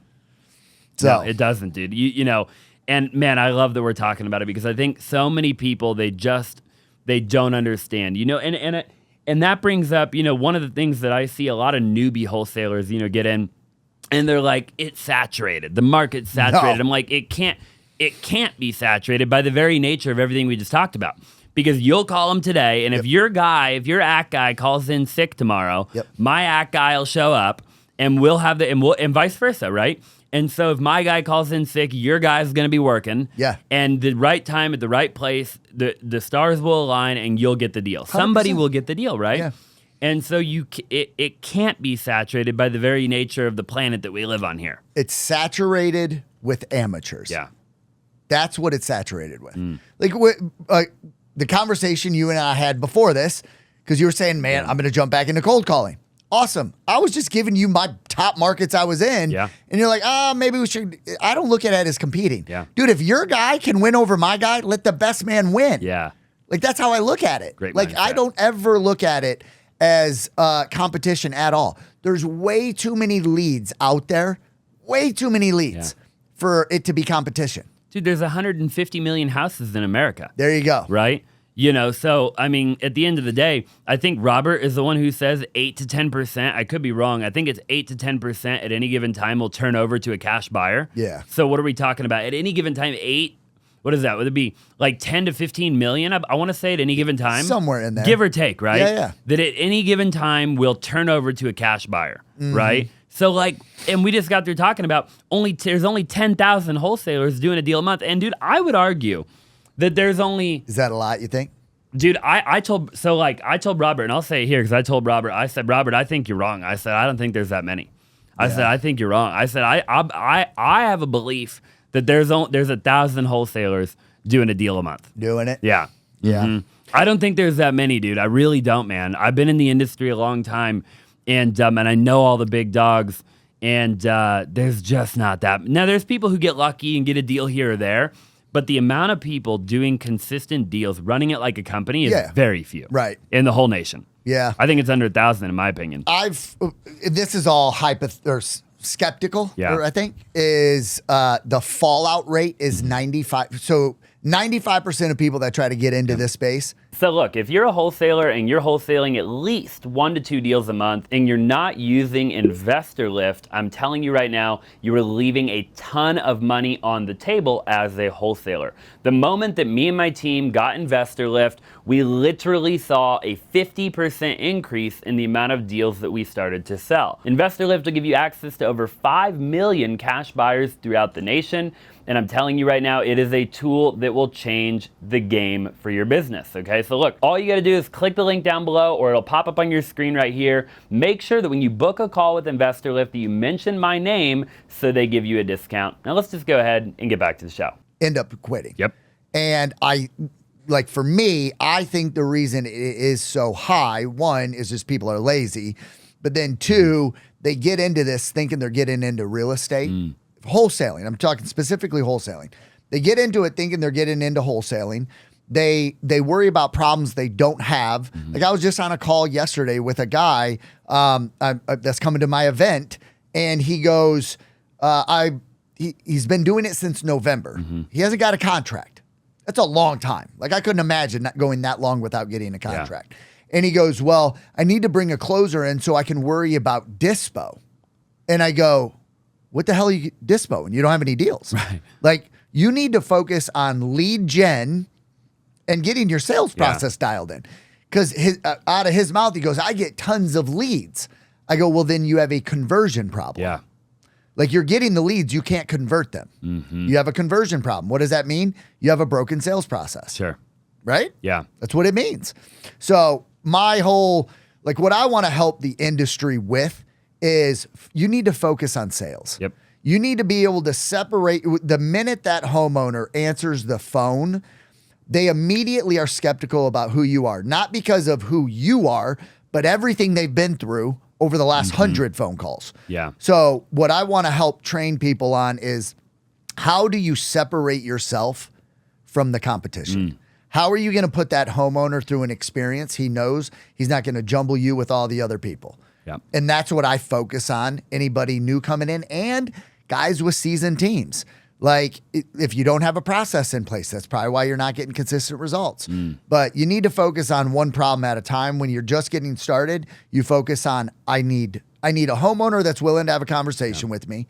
So no, it doesn't, dude. You know, and man, I love that we're talking about it because I think so many people, they don't understand, you know, and that brings up, you know, one of the things that I see a lot of newbie wholesalers, you know, get in and they're like, it's saturated. The market's saturated. No. I'm like, it can't be saturated by the very nature of everything we just talked about. Because you'll call them today, and if your ACT guy calls in sick tomorrow, my ACT guy will show up, and we'll have and vice versa, right? And so if my guy calls in sick, your guy's going to be working. Yeah. And the right time at the right place, the stars will align, and you'll get the deal. 100%. Somebody will get the deal, right? Yeah. And so it can't be saturated by the very nature of the planet that we live on here. It's saturated with amateurs. Yeah. That's what it's saturated with. Like the conversation you and I had before this, because you were saying, man, I'm going to jump back into cold calling. Awesome. I was just giving you my top markets I was in. Yeah. And you're like, maybe we should. I don't look at it as competing. Yeah. Dude, if your guy can win over my guy, let the best man win. Yeah. Like, that's how I look at it. Great like, mindset. I don't ever look at it as competition at all. There's way too many leads out there. Way too many leads for it to be competition. Dude, there's 150 million houses in America. There you go. Right? You know, so, I mean, at the end of the day, I think Robert is the one who says 8 to 10%. I could be wrong. I think it's 8 to 10% at any given time will turn over to a cash buyer. Yeah. So what are we talking about? At any given time, 8, what is that? Would it be like 10 to 15 million? I want to say at any given time. Somewhere in there. Give or take, right? Yeah. That at any given time will turn over to a cash buyer, right? So like, and we just got through talking about there's only 10,000 wholesalers doing a deal a month. And dude, I would argue that there's only... Is that a lot, you think? Dude, I told Robert, and I'll say it here because I told Robert, I said, Robert, I think you're wrong. I said, I don't think there's that many. I said, I think you're wrong. I said, I have a belief that there's 1,000 wholesalers doing a deal a month. Doing it? Yeah. Yeah. I don't think there's that many, dude. I really don't, man. I've been in the industry a long time. And I know all the big dogs, and there's just not that. Now, there's people who get lucky and get a deal here or there, but the amount of people doing consistent deals, running it like a company, is very few. Right. In the whole nation. Yeah. I think it's under 1,000 in my opinion. This is all skeptical, I think, is the fallout rate is 95. So 95% of people that try to get into this space. So look, if you're a wholesaler and you're wholesaling at least 1 to 2 deals a month and you're not using Investor Lift, I'm telling you right now, you are leaving a ton of money on the table as a wholesaler. The moment that me and my team got Investor Lift, we literally saw a 50% increase in the amount of deals that we started to sell. Investor Lift will give you access to over 5 million cash buyers throughout the nation. And I'm telling you right now, it is a tool that will change the game for your business, okay? So look, all you gotta do is click the link down below or it'll pop up on your screen right here. Make sure that when you book a call with Investor Lift that you mention my name so they give you a discount. Now let's just go ahead and get back to the show. End up quitting. Yep. And for me, I think the reason it is so high, one, is just people are lazy. But then two, they get into this thinking they're getting into real estate. Wholesaling. I'm talking specifically wholesaling. They get into it thinking they're getting into wholesaling. They worry about problems they don't have. Like I was just on a call yesterday with a guy that's coming to my event, and he goes, he's been doing it since November. He hasn't got a contract. That's a long time. Like I couldn't imagine not going that long without getting a contract. And he goes, well, I need to bring a closer in so I can worry about dispo. And I go, what the hell are you dispo and you don't have any deals? Right. Like you need to focus on lead gen and getting your sales process dialed in. Because out of his mouth, he goes, I get tons of leads. I go, well, then you have a conversion problem. Yeah. Like you're getting the leads, you can't convert them. You have a conversion problem. What does that mean? You have a broken sales process. Sure. Right? Yeah. That's what it means. So my whole, Like what I want to help the industry with is you need to focus on sales. Yep. You need to be able to separate the minute that homeowner answers the phone, they immediately are skeptical about who you are, not because of who you are, but everything they've been through over the last 100 phone calls. Yeah. So what I want to help train people on is how do you separate yourself from the competition? How are you going to put that homeowner through an experience he knows he's not going to jumble you with all the other people? Yep. And that's what I focus on. Anybody new coming in and guys with seasoned teams. Like if you don't have a process in place, that's probably why you're not getting consistent results. But you need to focus on one problem at a time. When you're just getting started, you focus on, I need a homeowner that's willing to have a conversation with me.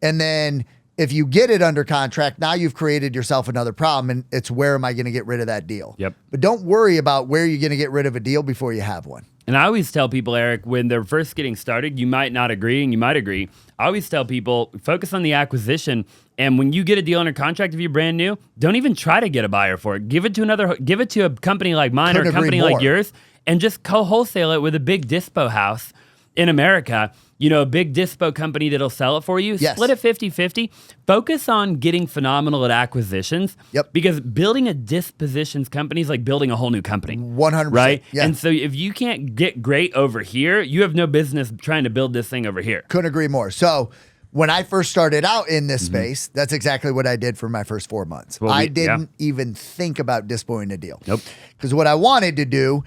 And then if you get it under contract, now you've created yourself another problem, and it's where am I going to get rid of that deal? Yep. But don't worry about where you're going to get rid of a deal before you have one. And I always tell people, Eric, when they're first getting started, you might not agree and you might agree. I always tell people, focus on the acquisition. And when you get a deal under contract, if you're brand new, don't even try to get a buyer for it. Give it to a company like mine or a company like yours, and just co-wholesale it with a big dispo house in America. You know, a big dispo company that'll sell it for you. Yes. Split it 50-50. Focus on getting phenomenal at acquisitions. Yep. Because building a dispositions company is like building a whole new company. 100%. Right? Yeah. And so if you can't get great over here, you have no business trying to build this thing over here. Couldn't agree more. So when I first started out in this space, that's exactly what I did for my first 4 months. I didn't even think about dispoing a deal. Nope. Because what I wanted to do,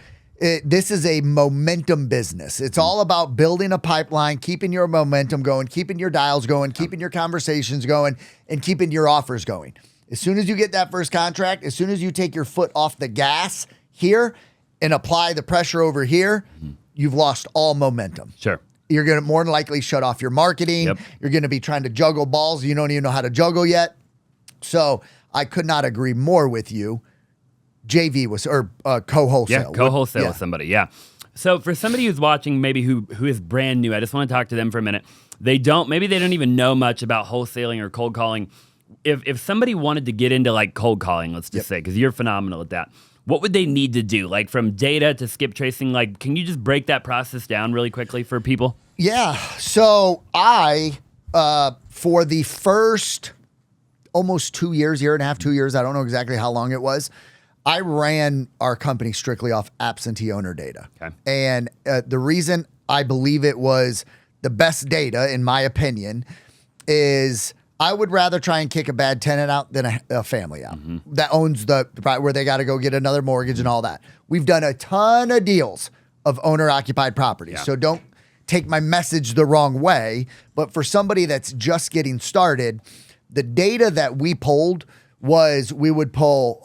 this is a momentum business. It's all about building a pipeline, keeping your momentum going, keeping your dials going, keeping your conversations going, and keeping your offers going. As soon as you get that first contract, as soon as you take your foot off the gas here and apply the pressure over here, you've lost all momentum. Sure. You're going to more than likely shut off your marketing. Yep. You're going to be trying to juggle balls you don't even know how to juggle yet. So I could not agree more with you. JV was, or co-wholesale. Yeah, co-wholesale with somebody, yeah. So for somebody who's watching, maybe who is brand new, I just want to talk to them for a minute. Maybe they don't even know much about wholesaling or cold calling. If somebody wanted to get into like cold calling, let's just say, because you're phenomenal at that, what would they need to do? Like from data to skip tracing, like can you just break that process down really quickly for people? Yeah. So I, for the first almost 2 years, year and a half, 2 years, I don't know exactly how long it was, I ran our company strictly off absentee owner data. Okay. And the reason I believe it was the best data, in my opinion, is I would rather try and kick a bad tenant out than a family out that owns where they got to go get another mortgage and all that. We've done a ton of deals of owner-occupied properties. Yeah. So don't take my message the wrong way. But for somebody that's just getting started, the data that we pulled was we would pull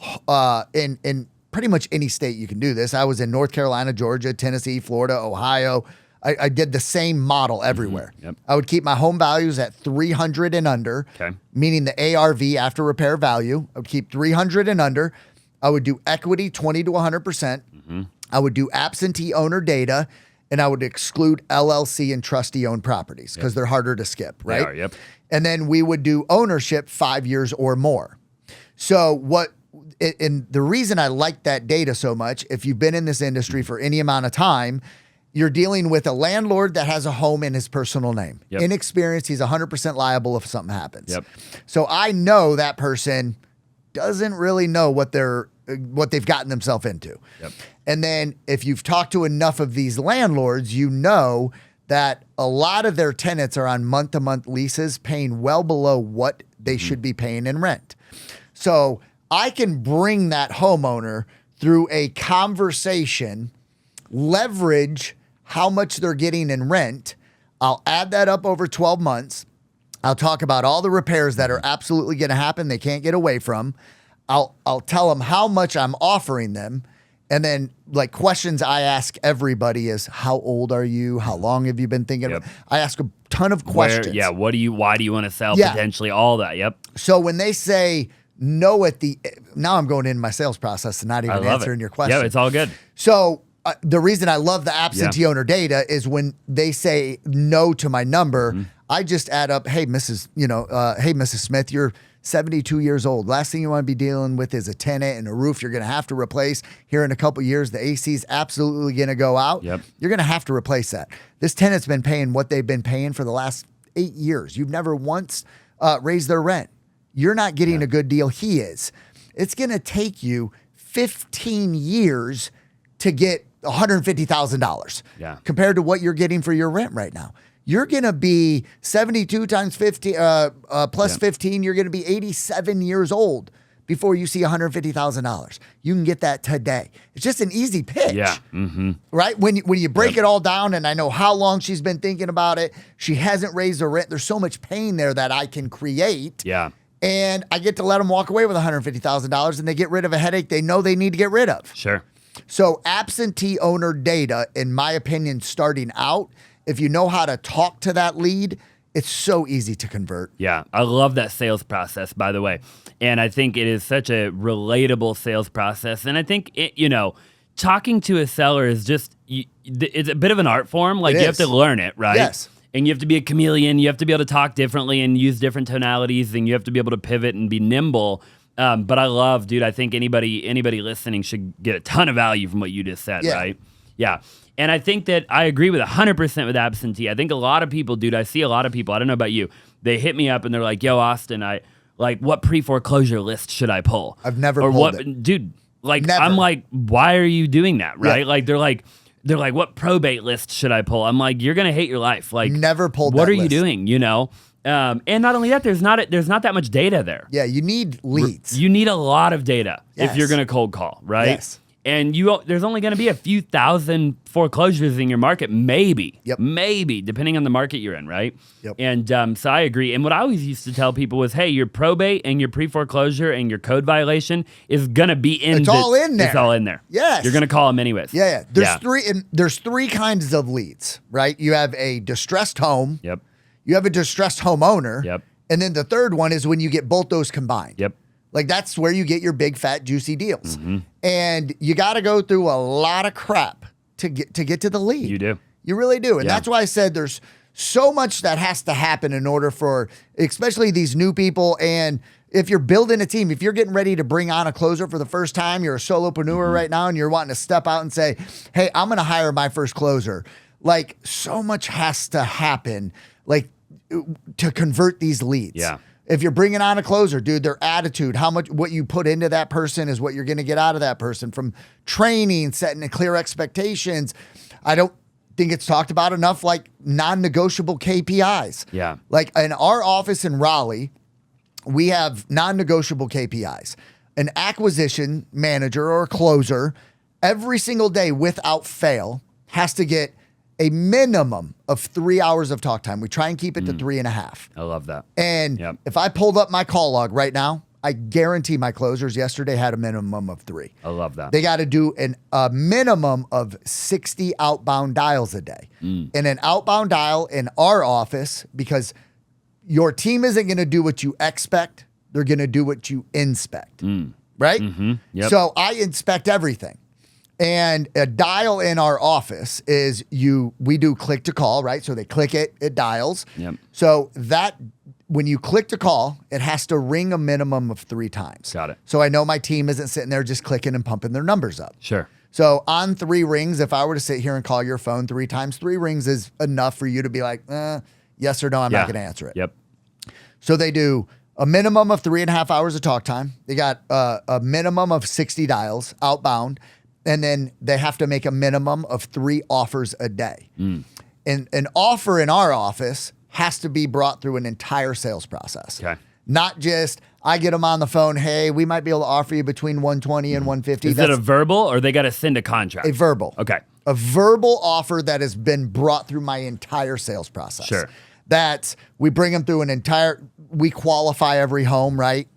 in pretty much any state you can do this. I was in North Carolina, Georgia, Tennessee, Florida, Ohio. I did the same model everywhere. Yep. I would keep my home values at 300 and under, meaning the ARV after repair value. I would keep 300 and under. I would do equity 20 to 100%. I would do absentee owner data, and I would exclude LLC and trustee owned properties because they're harder to skip, right? They are, yep. And then we would do ownership 5 years or more. So and the reason I like that data so much, if you've been in this industry for any amount of time, you're dealing with a landlord that has a home in his personal name. Yep. Inexperienced, he's 100% liable if something happens. Yep. So I know that person doesn't really know what they've gotten themselves into. Yep. And then if you've talked to enough of these landlords, you know that a lot of their tenants are on month-to-month leases paying well below what they should be paying in rent. So I can bring that homeowner through a conversation, leverage how much they're getting in rent. I'll add that up over 12 months. I'll talk about all the repairs that are absolutely going to happen they can't get away from. I'll tell them how much I'm offering them. And then like questions I ask everybody is, how old are you? How long have you been thinking? Yep. I ask a ton of questions. Why do you want to sell potentially, all that? Yep. So when they say no now I'm going into my sales process and not even answering your question. Yeah, it's all good. So the reason I love the absentee owner data is when they say no to my number, I just add up, hey, Mrs. Smith, you're 72 years old. Last thing you want to be dealing with is a tenant and a roof you're going to have to replace. Here in a couple years, the AC is absolutely going to go out. Yep. You're going to have to replace that. This tenant's been paying what they've been paying for the last 8 years. You've never once raised their rent. You're not getting a good deal. He is. It's going to take you 15 years to get $150,000 compared to what you're getting for your rent right now. You're going to be 72 times 50 plus 15. You're going to be 87 years old before you see $150,000. You can get that today. It's just an easy pitch. Yeah. Right? When you break it all down, and I know how long she's been thinking about it, she hasn't raised her rent. There's so much pain there that I can create. Yeah. And I get to let them walk away with $150,000, and they get rid of a headache they know they need to get rid of. Sure. So absentee owner data, in my opinion, starting out, if you know how to talk to that lead, it's so easy to convert. Yeah, I love that sales process, by the way. And I think it is such a relatable sales process. And I think, talking to a seller is just, it's a bit of an art form. Like, you have to learn it, right? Yes. And you have to be a chameleon. You have to be able to talk differently and use different tonalities. And you have to be able to pivot and be nimble. But I love, dude, I think anybody listening should get a ton of value from what you just said, right? Yeah. And I think that I agree with 100% with absentee. I think a lot of people, dude, I see a lot of people, I don't know about you, they hit me up and they're like, yo, Austin, what pre-foreclosure list should I pull? I've never pulled it. Dude, Never. I'm like, why are you doing that, right? Yeah. Like, they're like, what probate list should I pull? I'm like, you're going to hate your life. Like, never pulled what that are you list. doing, And not only that, there's not that much data there. Yeah, you need leads. You need a lot of data if you're Yes. going to cold call, right? Yes. And there's only going to be a few thousand foreclosures in your market, maybe, depending on the market you're in, right? Yep. And so I agree. And what I always used to tell people was, hey, your probate and your pre-foreclosure and your code violation is going to be in. It's all in there. It's all in there. Yes. You're going to call them anyways. Yeah. There's three kinds of leads, right? You have a distressed home. Yep. You have a distressed homeowner. Yep. And then the third one is when you get both those combined. Yep. Like, that's where you get your big, fat, juicy deals. And you got to go through a lot of crap to get to the lead. You do. You really do. And that's why I said there's so much that has to happen in order for, especially these new people. And if you're building a team, if you're getting ready to bring on a closer for the first time, you're a solopreneur right now, and you're wanting to step out and say, hey, I'm going to hire my first closer. Like, so much has to happen, like, to convert these leads. Yeah. If you're bringing on a closer, dude, their attitude, what you put into that person is what you're going to get out of that person, from training, setting clear expectations. I don't think it's talked about enough, like non-negotiable KPIs. Yeah. Like, in our office in Raleigh, we have non-negotiable KPIs. An acquisition manager or a closer every single day without fail has to get a minimum of 3 hours of talk time. We try and keep it to 3.5. I love that. And if I pulled up my call log right now, I guarantee my closers yesterday had a minimum of 3. I love that. They got to do a minimum of 60 outbound dials a day. And an outbound dial in our office, because your team isn't going to do what you expect, they're going to do what you inspect. Right? Yep. So I inspect everything. And a dial in our office is we do click to call, right? So they click it, it dials. Yep. So when you click to call, it has to ring a minimum of 3 times. Got it. So I know my team isn't sitting there just clicking and pumping their numbers up. Sure. So on 3 rings, if I were to sit here and call your phone 3 times, 3 rings is enough for you to be like, yes or no, I'm not going to answer it. Yep. So they do a minimum of 3.5 hours of talk time. They got a minimum of 60 dials outbound. And then they have to make a minimum of 3 offers a day. And an offer in our office has to be brought through an entire sales process. Okay. Not just, I get them on the phone, hey, we might be able to offer you between 120 and 150. Is it a verbal, or they got to send a contract? A verbal. Okay. A verbal offer that has been brought through my entire sales process. Sure. We bring them through we qualify every home, right?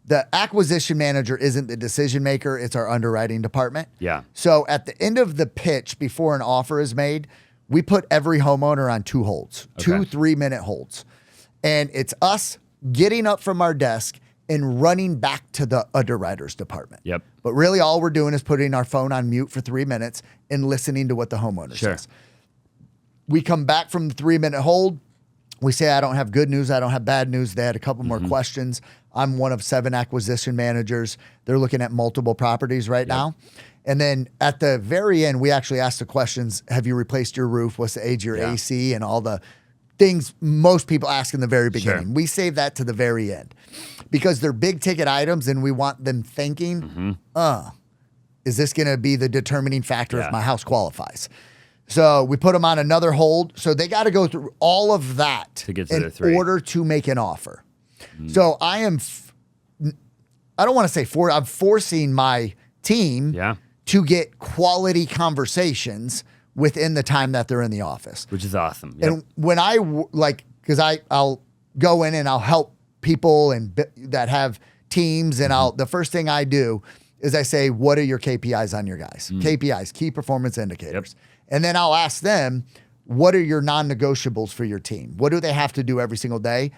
The acquisition manager isn't the decision maker. It's our underwriting department. Yeah. So at the end of the pitch, before an offer is made, we put every homeowner on 2 holds, 2 3-minute holds. And it's us getting up from our desk and running back to the underwriters department. Yep. But really all we're doing is putting our phone on mute for 3 minutes and listening to what the homeowner says. We come back from the 3-minute hold. We say, I don't have good news. I don't have bad news. They had a couple more questions. I'm one of 7 acquisition managers. They're looking at multiple properties right now. And then at the very end, we actually asked the questions. Have you replaced your roof? What's the age of your AC? And all the things most people ask in the very beginning. Sure. We save that to the very end because they're big ticket items and we want them thinking, is this going to be the determining factor if my house qualifies? So we put them on another hold. So they got to go through all of that to get to in the 3 order to make an offer. So I am, I don't want to say I'm forcing my team to get quality conversations within the time that they're in the office. Which is awesome. And when because I'll go in and I'll help people that have teams, and the first thing I do is I say, what are your KPIs on your guys? KPIs, key performance indicators. And then I'll ask them, what are your non-negotiables for your team? What do they have to do every single day?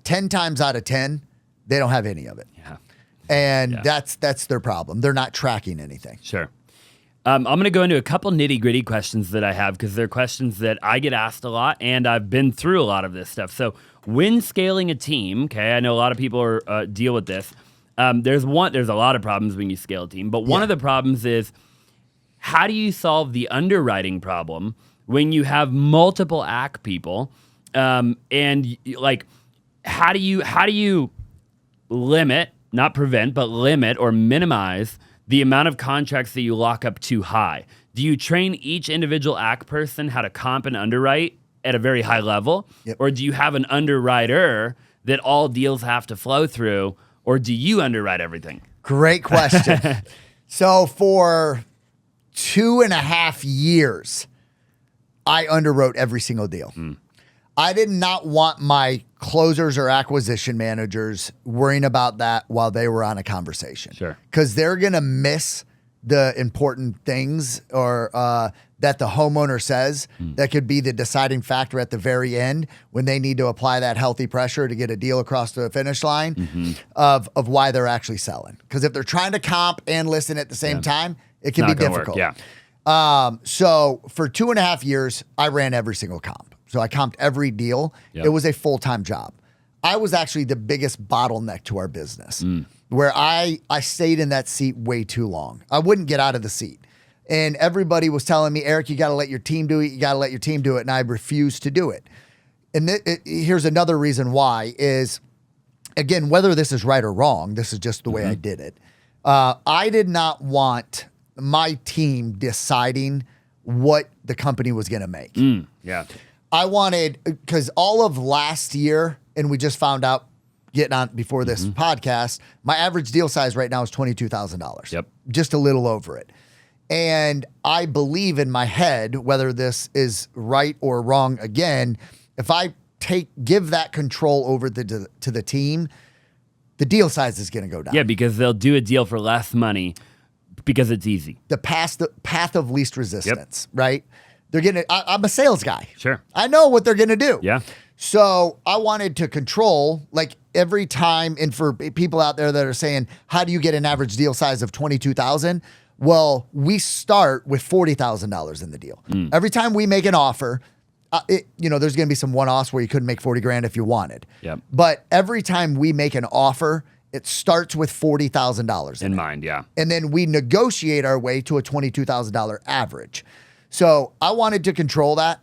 10 times out of 10, they don't have any of it. And that's their problem. They're not tracking anything. Sure. I'm going to go into a couple nitty-gritty questions that I have because they're questions that I get asked a lot, and I've been through a lot of this stuff. So when scaling a team, okay, I know a lot of people deal with this. There's a lot of problems when you scale a team, but one of the problems is, how do you solve the underwriting problem when you have multiple AC people? And like, how do you limit, not prevent, but limit or minimize the amount of contracts that you lock up too high? Do you train each individual AC person how to comp and underwrite at a very high level? Or do you have an underwriter that all deals have to flow through? Or do you underwrite everything? Great question. So for 2.5 years, I underwrote every single deal. I did not want my closers or acquisition managers worrying about that while they were on a conversation. Sure. Because they're going to miss the important things or that the homeowner says that could be the deciding factor at the very end when they need to apply that healthy pressure to get a deal across the finish line of why they're actually selling. Because if they're trying to comp and listen at the same time, it can be difficult. So for 2.5 years, I ran every single comp. So I comped every deal. It was a full-time job. I was actually the biggest bottleneck to our business where I stayed in that seat way too long. I wouldn't get out of the seat. And everybody was telling me, Eric, you got to let your team do it. You got to let your team do it. And I refused to do it. And here's another reason why is, again, whether this is right or wrong, this is just the way I did it. I did not want my team deciding what the company was going to make. I wanted, because all of last year, and we just found out getting on before this podcast, my average deal size right now is $22,000. Just a little over it. And I believe in my head, whether this is right or wrong, again, if I give that control over to the team, the deal size is going to go down. Yeah, because they'll do a deal for less money because it's easy. The path of least resistance, right? They're gonna. I'm a sales guy. Sure. I know what they're gonna do. Yeah. So I wanted to control, like, every time, and for people out there that are saying, how do you get an average deal size of $22,000? Well, we start with $40,000 in the deal. Every time we make an offer, there's going to be some one-offs where you couldn't make 40 grand if you wanted. But every time we make an offer, it starts with $40,000 in mind. And then we negotiate our way to a $22,000 average. So I wanted to control that.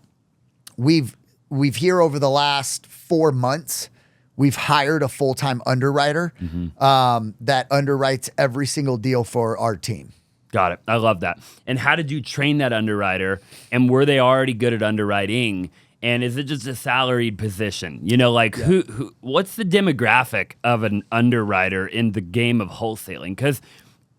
We've here over the last 4 months, we've hired a full-time underwriter that underwrites every single deal for our team. Got it. I love that. And how did you train that underwriter? And were they already good at underwriting? And is it just a salaried position? Who? What's the demographic of an underwriter in the game of wholesaling? Because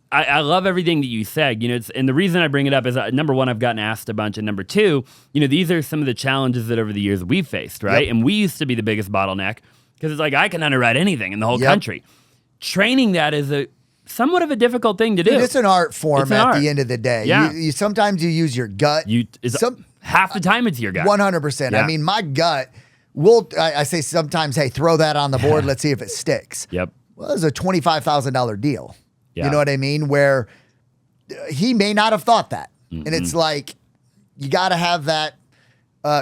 I love everything that you said. And the reason I bring it up is, number one, I've gotten asked a bunch, and number two, these are some of the challenges that over the years we've faced, right? And we used to be the biggest bottleneck because it's like, I can underwrite anything in the whole country. Training that is somewhat of a difficult thing to do. It's an art form the end of the day. You sometimes you use your gut. Half the time it's your gut. 100%. I mean, my gut I say sometimes, hey, throw that on the board. Let's see if it sticks. Well, it's a $25,000 deal. You know what I mean? Where he may not have thought that. And it's like, you got to have that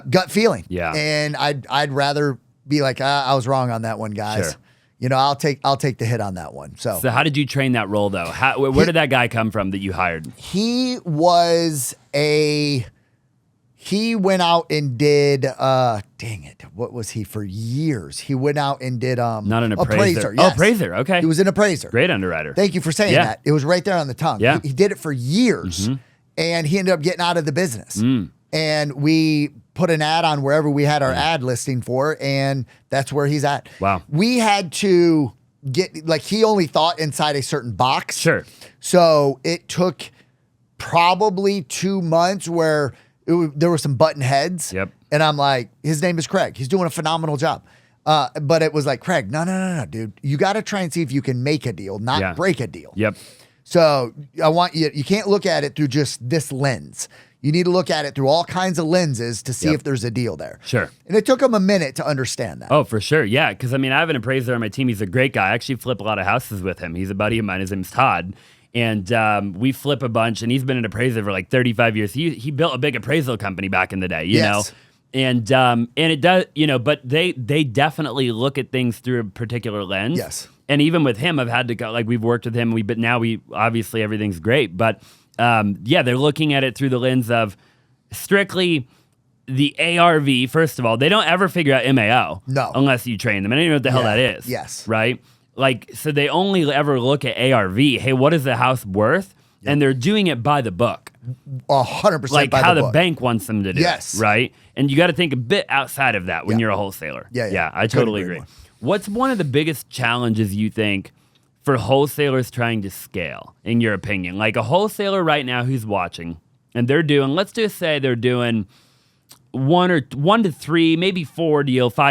gut feeling. Yeah. And I'd rather be like, I was wrong on that one, guys. Sure. You know, I'll take the hit on that one. So how did you train that role though? Where did that guy come from that you hired? he went out and did, dang it, what was he for years? He went out and did Not an appraiser. Yes. Oh, appraiser. Okay. He was an appraiser. Great underwriter. Thank you for saying that. It was right there on the tongue. Yeah. He did it for years, and he ended up getting out of the business. And we put an ad on wherever we had our ad listing for, and that's where he's at. Wow. We had to get, like, he only thought inside a certain box. Sure. So it took probably 2 months where there were some button heads. Yep. And I'm like, his name is Craig. He's doing a phenomenal job. But it was like, Craig, no, dude. You got to try and see if you can make a deal, not break a deal. Yep. So I want you can't look at it through just this lens. You need to look at it through all kinds of lenses to see if there's a deal there. Sure. And it took him a minute to understand that. Oh, for sure. Yeah. Because, I mean, I have an appraiser on my team. He's a great guy. I actually flip a lot of houses with him. He's a buddy of mine. His name's Todd. And we flip a bunch, and he's been an appraiser for like 35 years. He built a big appraisal company back in the day, you know? And it does, you know, but they definitely look at things through a particular lens. Yes. And even with him, I've had to go, like, we've worked with him, but now obviously everything's great. But they're looking at it through the lens of strictly the ARV. First of all, they don't ever figure out MAO. No. Unless you train them. And I don't know what the hell that is. Yes. Right? Like, so they only ever look at ARV. Hey, what is the house worth? Yep. And they're doing it by the book. 100% like by how the the book. bank wants them to do it, right? And you got to think a bit outside of that when you're a wholesaler. Yeah, I totally agree. What's one of the biggest challenges you think for wholesalers trying to scale, in your opinion? Like a wholesaler right now who's watching, and they're doing, let's just say they're doing one to three, maybe 5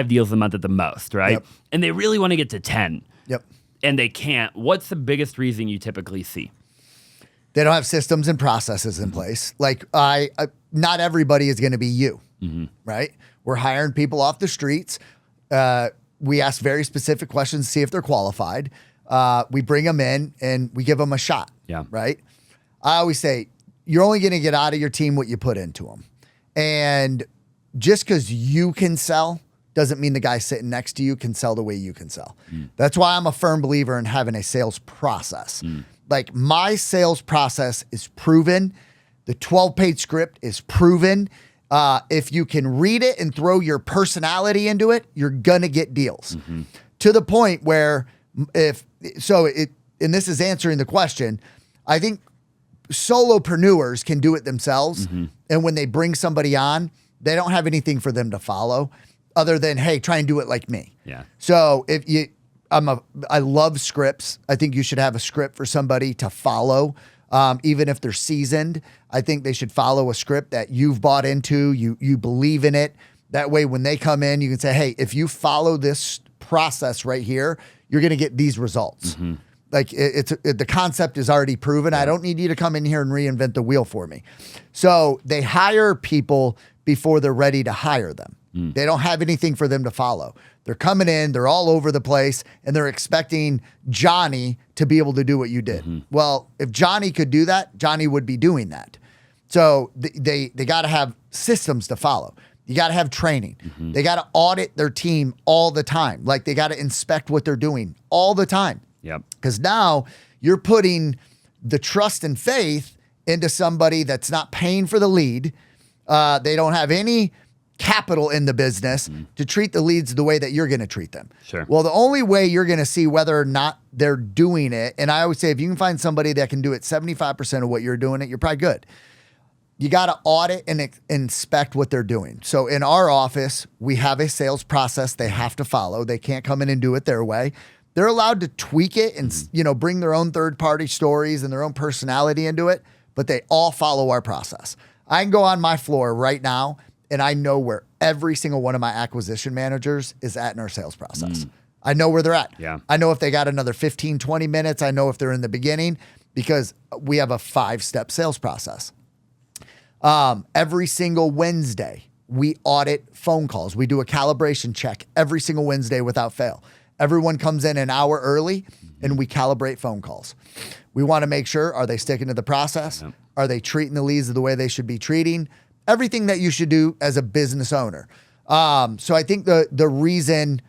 deals a month at the most, right? Yep. And they really want to get to 10. Yep. And they can't. What's the biggest reason you typically see? They don't have systems and processes in place. Like not everybody is going to be you, right? We're hiring people off the streets. We ask very specific questions to see if they're qualified. We bring them in and we give them a shot. Yeah. Right. I always say you're only going to get out of your team what you put into them. And just because you can sell doesn't mean the guy sitting next to you can sell the way you can sell. That's why I'm a firm believer in having a sales process. Like my sales process is proven. The 12-page script is proven. If you can read it and throw your personality into it, you're going to get deals. To the point where and this is answering the question, I think solopreneurs can do it themselves. And when they bring somebody on, they don't have anything for them to follow other than, hey, try and do it like me. Yeah. So I love scripts. I think you should have a script for somebody to follow. Even if they're seasoned, I think they should follow a script that you've bought into, you believe in it. That way, when they come in, you can say, hey, if you follow this process right here, you're going to get these results. Like the concept is already proven. I don't need you to come in here and reinvent the wheel for me. So they hire people before they're ready to hire them. They don't have anything for them to follow. They're coming in, they're all over the place, and they're expecting Johnny to be able to do what you did. Well, if Johnny could do that, Johnny would be doing that. So they got to have systems to follow. You got to have training. They got to audit their team all the time. Like they got to inspect what they're doing all the time. Yep. Because now you're putting the trust and faith into somebody that's not paying for the lead. They don't have any capital in the business to treat the leads the way that you're going to treat them. Sure. Well, the only way you're going to see whether or not they're doing it, and I always say if you can find somebody that can do it 75% of what you're doing it, you're probably good. You got to audit and inspect what they're doing. So in our office, we have a sales process they have to follow. They can't come in and do it their way. They're allowed to tweak it and bring their own third-party stories and their own personality into it, but they all follow our process. I can go on my floor right now and I know where every single one of my acquisition managers is at in our sales process. I know where they're at. Yeah. I know if they got another 15, 20 minutes. I know if they're in the beginning because we have a 5-step sales process. Every single Wednesday, we audit phone calls. We do a calibration check every single Wednesday without fail. Everyone comes in an hour early and we calibrate phone calls. We want to make sure, are they sticking to the process? Yep. Are they treating the leads the way they should be treating? everything that you should do as a business owner. So I think the reason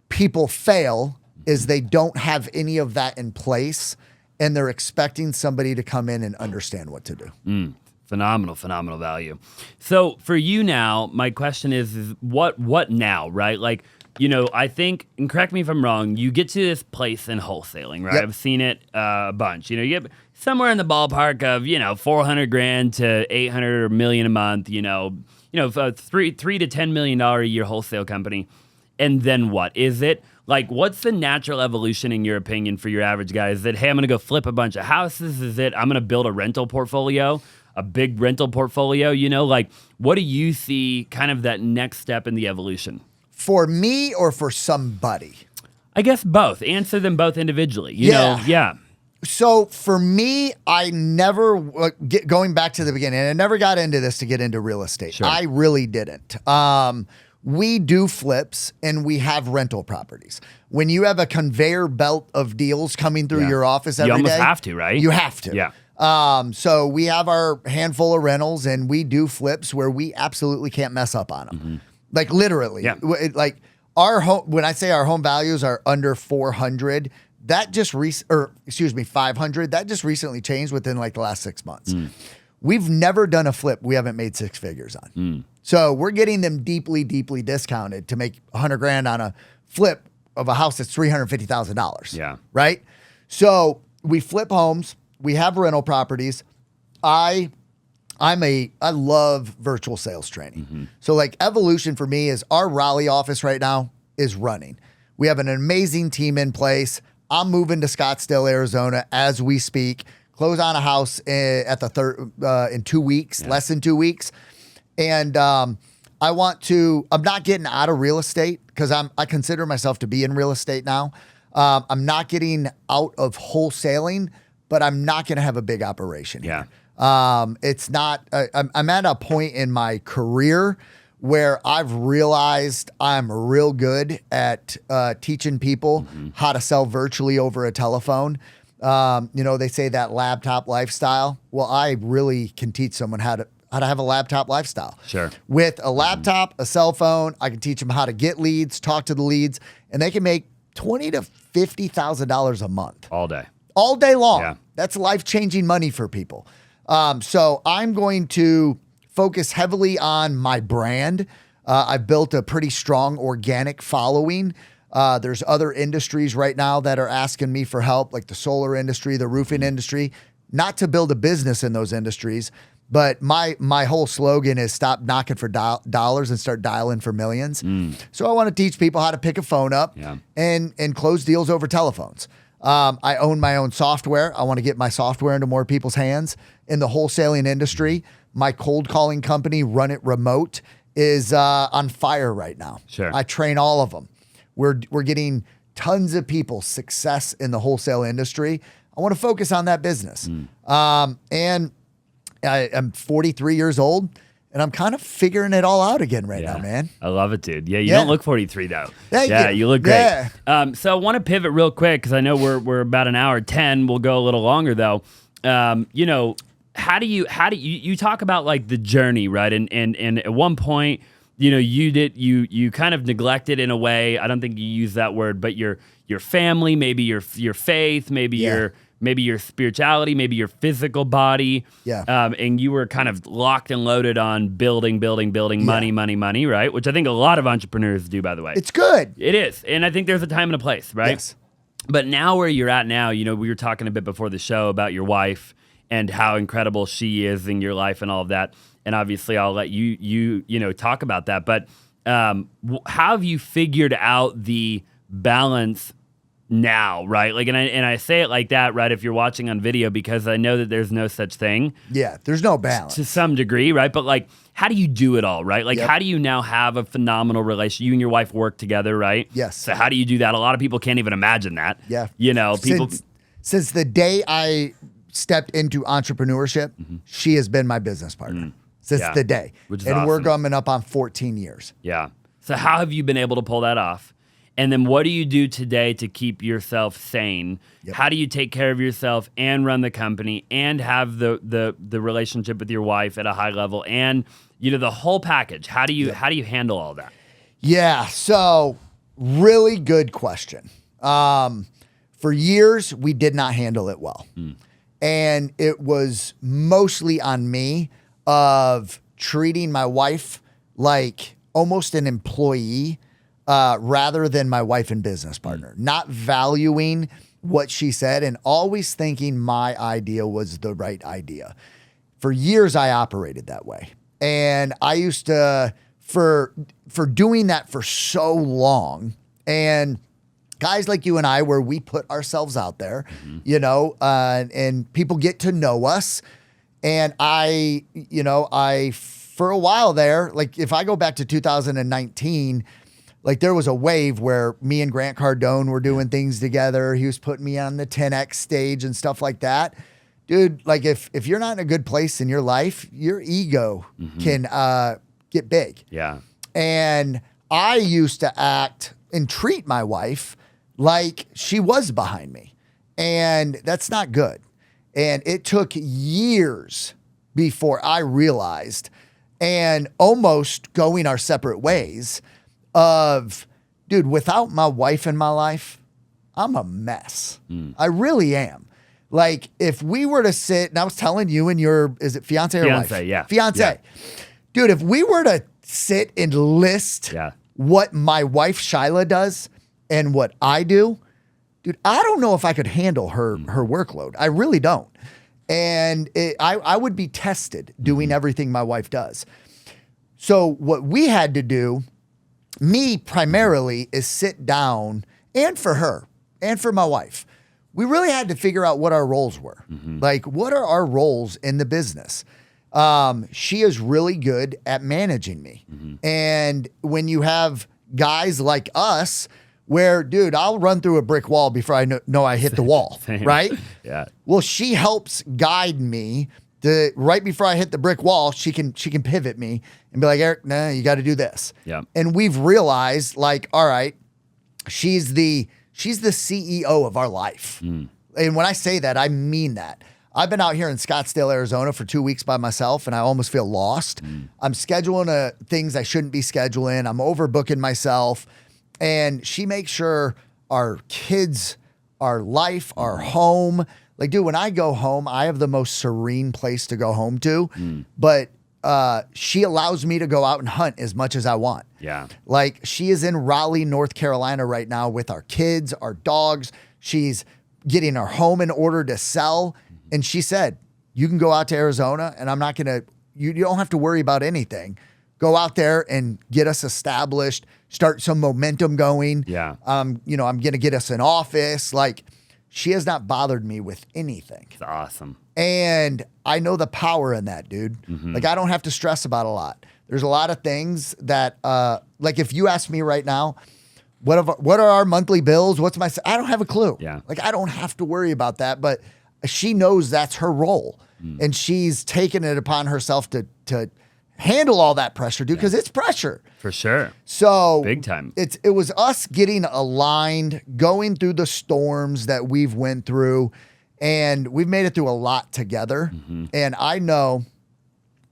people fail is they don't have any of that in place, and they're expecting somebody to come in and understand what to do. Phenomenal value. So for you now, my question is what now, right? Like, I think, and correct me if I'm wrong, you get to this place in wholesaling, right? Yep. I've seen it a bunch. You get somewhere in the ballpark of, $400,000 to $800 million a month, 3 to $10 million a year wholesale company. And then what? Is it like, what's the natural evolution in your opinion for your average guy? Is it, hey, I'm going to go flip a bunch of houses? Is it, I'm going to build a rental portfolio, a big rental portfolio? Like, what do you see kind of that next step in the evolution? For me or for somebody? I guess both. Answer them both individually. You know? Yeah. So for me, I never, going back to the beginning, I never got into this to get into real estate. Sure. I really didn't. We do flips and we have rental properties. When you have a conveyor belt of deals coming through your office every day. You almost have to, right? You have to. Yeah. So we have our handful of rentals and we do flips where we absolutely can't mess up on them. Mm-hmm. Like literally. Yeah. Like our home, when I say our home values are under 400, that just 500, that just recently changed within like the last 6 months. We've never done a flip we haven't made six figures on. So we're getting them deeply, deeply discounted to make $100,000 on a flip of a house that's $350,000. Yeah. Right. So we flip homes. We have rental properties. I love virtual sales training. Mm-hmm. So like evolution for me is our Raleigh office right now is running. We have an amazing team in place. I'm moving to Scottsdale, Arizona as we speak. Close on a house at the in 2 weeks, less than 2 weeks. And I'm not getting out of real estate because I consider myself to be in real estate now. I'm not getting out of wholesaling, but I'm not going to have a big operation here. It's not, I'm at a point in my career where I've realized I'm real good at teaching people how to sell virtually over a telephone. They say that laptop lifestyle. Well, I really can teach someone how to have a laptop lifestyle. Sure. With a laptop, a cell phone, I can teach them how to get leads, talk to the leads, and they can make $20,000 to $50,000 a month. All day. All day long. Yeah. That's life-changing money for people. So I'm going to focus heavily on my brand. I've built a pretty strong organic following. There's other industries right now that are asking me for help, like the solar industry, the roofing industry, not to build a business in those industries. But my whole slogan is stop knocking for dollars and start dialing for millions. So I want to teach people how to pick a phone up and close deals over telephones. I own my own software. I want to get my software into more people's hands. In the wholesaling industry, my cold calling company, Run It Remote, is on fire right now. Sure. I train all of them. We're getting tons of people success in the wholesale industry. I want to focus on that business. And I'm 43 years old, and I'm kind of figuring it all out again right now, man. I love it, dude. Yeah, you don't look 43 though. Thank you. You look great. Yeah. So I want to pivot real quick because I know we're about an hour 10. We'll go a little longer though. How do you talk about like the journey, right? And at one point, you kind of neglected in a way. I don't think you use that word, but your family, maybe your faith, maybe your spirituality, maybe your physical body. And you were kind of locked and loaded on building, money, right? Which I think a lot of entrepreneurs do, by the way. It's good. It is. And I think there's a time and a place, right? Yes. But now where you're at now, we were talking a bit before the show about your wife and how incredible she is in your life and all of that. And obviously I'll let you talk about that. But how have you figured out the balance now, right? Like, and I say it like that, right? If you're watching on video, because I know that there's no such thing. Yeah, there's no balance to some degree, right? But like, how do you do it all, right? Like, how do you now have a phenomenal relationship? You and your wife work together, right? Yes. So how do you do that? A lot of people can't even imagine that. Yeah. People. Since the day I stepped into entrepreneurship, she has been my business partner since the day, which is and awesome. we're coming up on 14 years. Yeah. So how have you been able to pull that off? And then what do you do today to keep yourself sane? Yep. How do you take care of yourself and run the company and have the relationship with your wife at a high level and the whole package? How do you handle all that? Yeah, so really good question. For years, we did not handle it well. And it was mostly on me of treating my wife like almost an employee rather than my wife and business partner, not valuing what she said and always thinking my idea was the right idea. For years, I operated that way. And I used to, for doing that for so long, and guys like you and I, where we put ourselves out there, and people get to know us. And I, for a while there, like if I go back to 2019, like there was a wave where me and Grant Cardone were doing things together. He was putting me on the 10X stage and stuff like that. Dude, like if you're not in a good place in your life, your ego can get big. Yeah. And I used to act and treat my wife like she was behind me. And that's not good. And it took years before I realized, and almost going our separate ways, of, dude, without my wife in my life, I'm a mess. I really am. Like if we were to sit, and I was telling you and your, is it fiance or wife? Yeah. Fiance. Yeah. Dude, if we were to sit and list what my wife Shyla does and what I do, dude, I don't know if I could handle her workload. I really don't. And I would be tested doing everything my wife does. So what we had to do, me primarily, is sit down, and for her and for my wife, we really had to figure out what our roles were. Like, what are our roles in the business? She is really good at managing me. And when you have guys like us, where, dude, I'll run through a brick wall before I know I hit the wall, right? Yeah. Well, she helps guide me to, right before I hit the brick wall, she can pivot me and be like, Eric, nah, you got to do this. Yeah. And we've realized, like, all right, she's the CEO of our life. And when I say that, I mean that. I've been out here in Scottsdale, Arizona for 2 weeks by myself, and I almost feel lost. I'm scheduling things I shouldn't be scheduling. I'm overbooking myself. And she makes sure our kids, our life, our home, like, dude, when I go home, I have the most serene place to go home to. But she allows me to go out and hunt as much as I want. Yeah. Like, she is in Raleigh, North Carolina right now with our kids, our dogs. She's getting our home in order to sell. And she said, you can go out to Arizona and I'm not going to, you don't have to worry about anything. Go out there and get us established, start some momentum going. Yeah. I'm going to get us an office. Like, she has not bothered me with anything. It's awesome. And I know the power in that, dude. Like, I don't have to stress about a lot. There's a lot of things that, like, if you ask me right now, what are our monthly bills? I don't have a clue. Yeah. Like, I don't have to worry about that, but she knows that's her role. And she's taken it upon herself to handle all that pressure, dude, because it's pressure. For sure. So big time. It was us getting aligned, going through the storms that we've went through, and we've made it through a lot together. And I know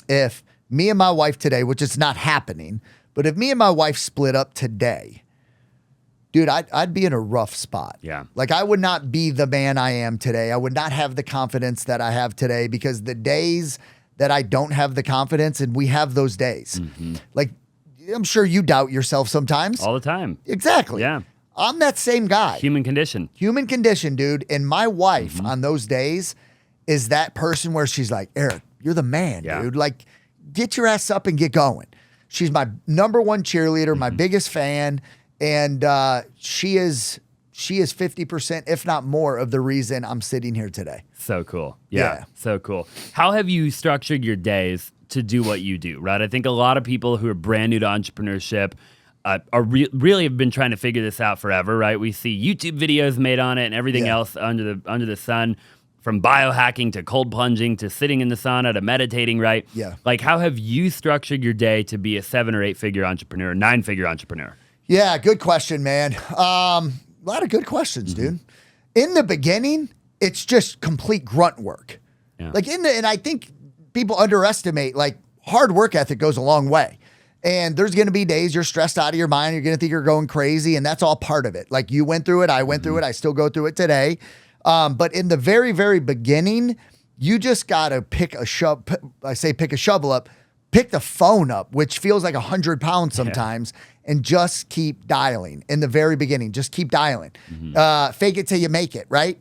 if me and my wife today, which is not happening, but if me and my wife split up today, dude, I'd be in a rough spot. Yeah. Like, I would not be the man I am today. I would not have the confidence that I have today, because the days that I don't have the confidence, and we have those days. Like, I'm sure you doubt yourself sometimes. All the time. Exactly. Yeah. I'm that same guy. Human condition. Human condition, dude. And my wife on those days is that person where she's like, Eric, you're the man, dude. Like, get your ass up and get going. She's my number one cheerleader, my biggest fan. And she is 50%, if not more, of the reason I'm sitting here today. So cool. Yeah. So cool. How have you structured your days to do what you do, right? I think a lot of people who are brand new to entrepreneurship really have been trying to figure this out forever, right? We see YouTube videos made on it and everything else under the sun, from biohacking to cold plunging to sitting in the sauna to meditating, right? Yeah. Like, how have you structured your day to be a 7 or 8 figure entrepreneur, 9 figure entrepreneur? Yeah, good question, man. A lot of good questions, dude. In the beginning, it's just complete grunt work. Yeah. And I think people underestimate, like, hard work ethic goes a long way. And there's going to be days you're stressed out of your mind. You're going to think you're going crazy. And that's all part of it. Like, you went through it. I went through it. I still go through it today. But in the very, very beginning, you just got to pick a shovel up, pick the phone up, which feels like 100 pounds sometimes, and just keep dialing. In the very beginning, just keep dialing. Fake it till you make it, right?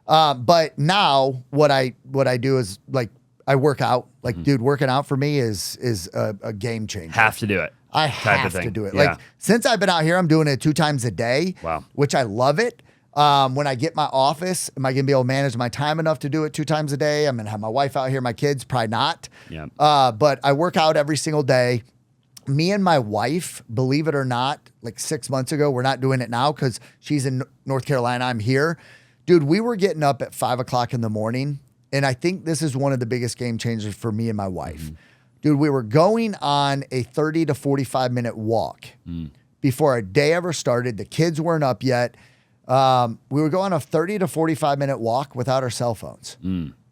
But now what I do is, like, I work out. Like, dude, working out for me is a game changer. Have to do it. I have to do it. Yeah. Like, since I've been out here, I'm doing it 2 times a day. Wow. Which I love it. When I get my office, am I going to be able to manage my time enough to do it 2 times a day? I'm going to have my wife out here, my kids, probably not. Yeah. But I work out every single day. Me and my wife, believe it or not, like 6 months ago, we're not doing it now because she's in North Carolina. I'm here. Dude, we were getting up at 5 o'clock in the morning. And I think this is one of the biggest game changers for me and my wife. Dude, we were going on a 30 to 45 minute walk before our day ever started. The kids weren't up yet. We were going a 30 to 45 minute walk without our cell phones.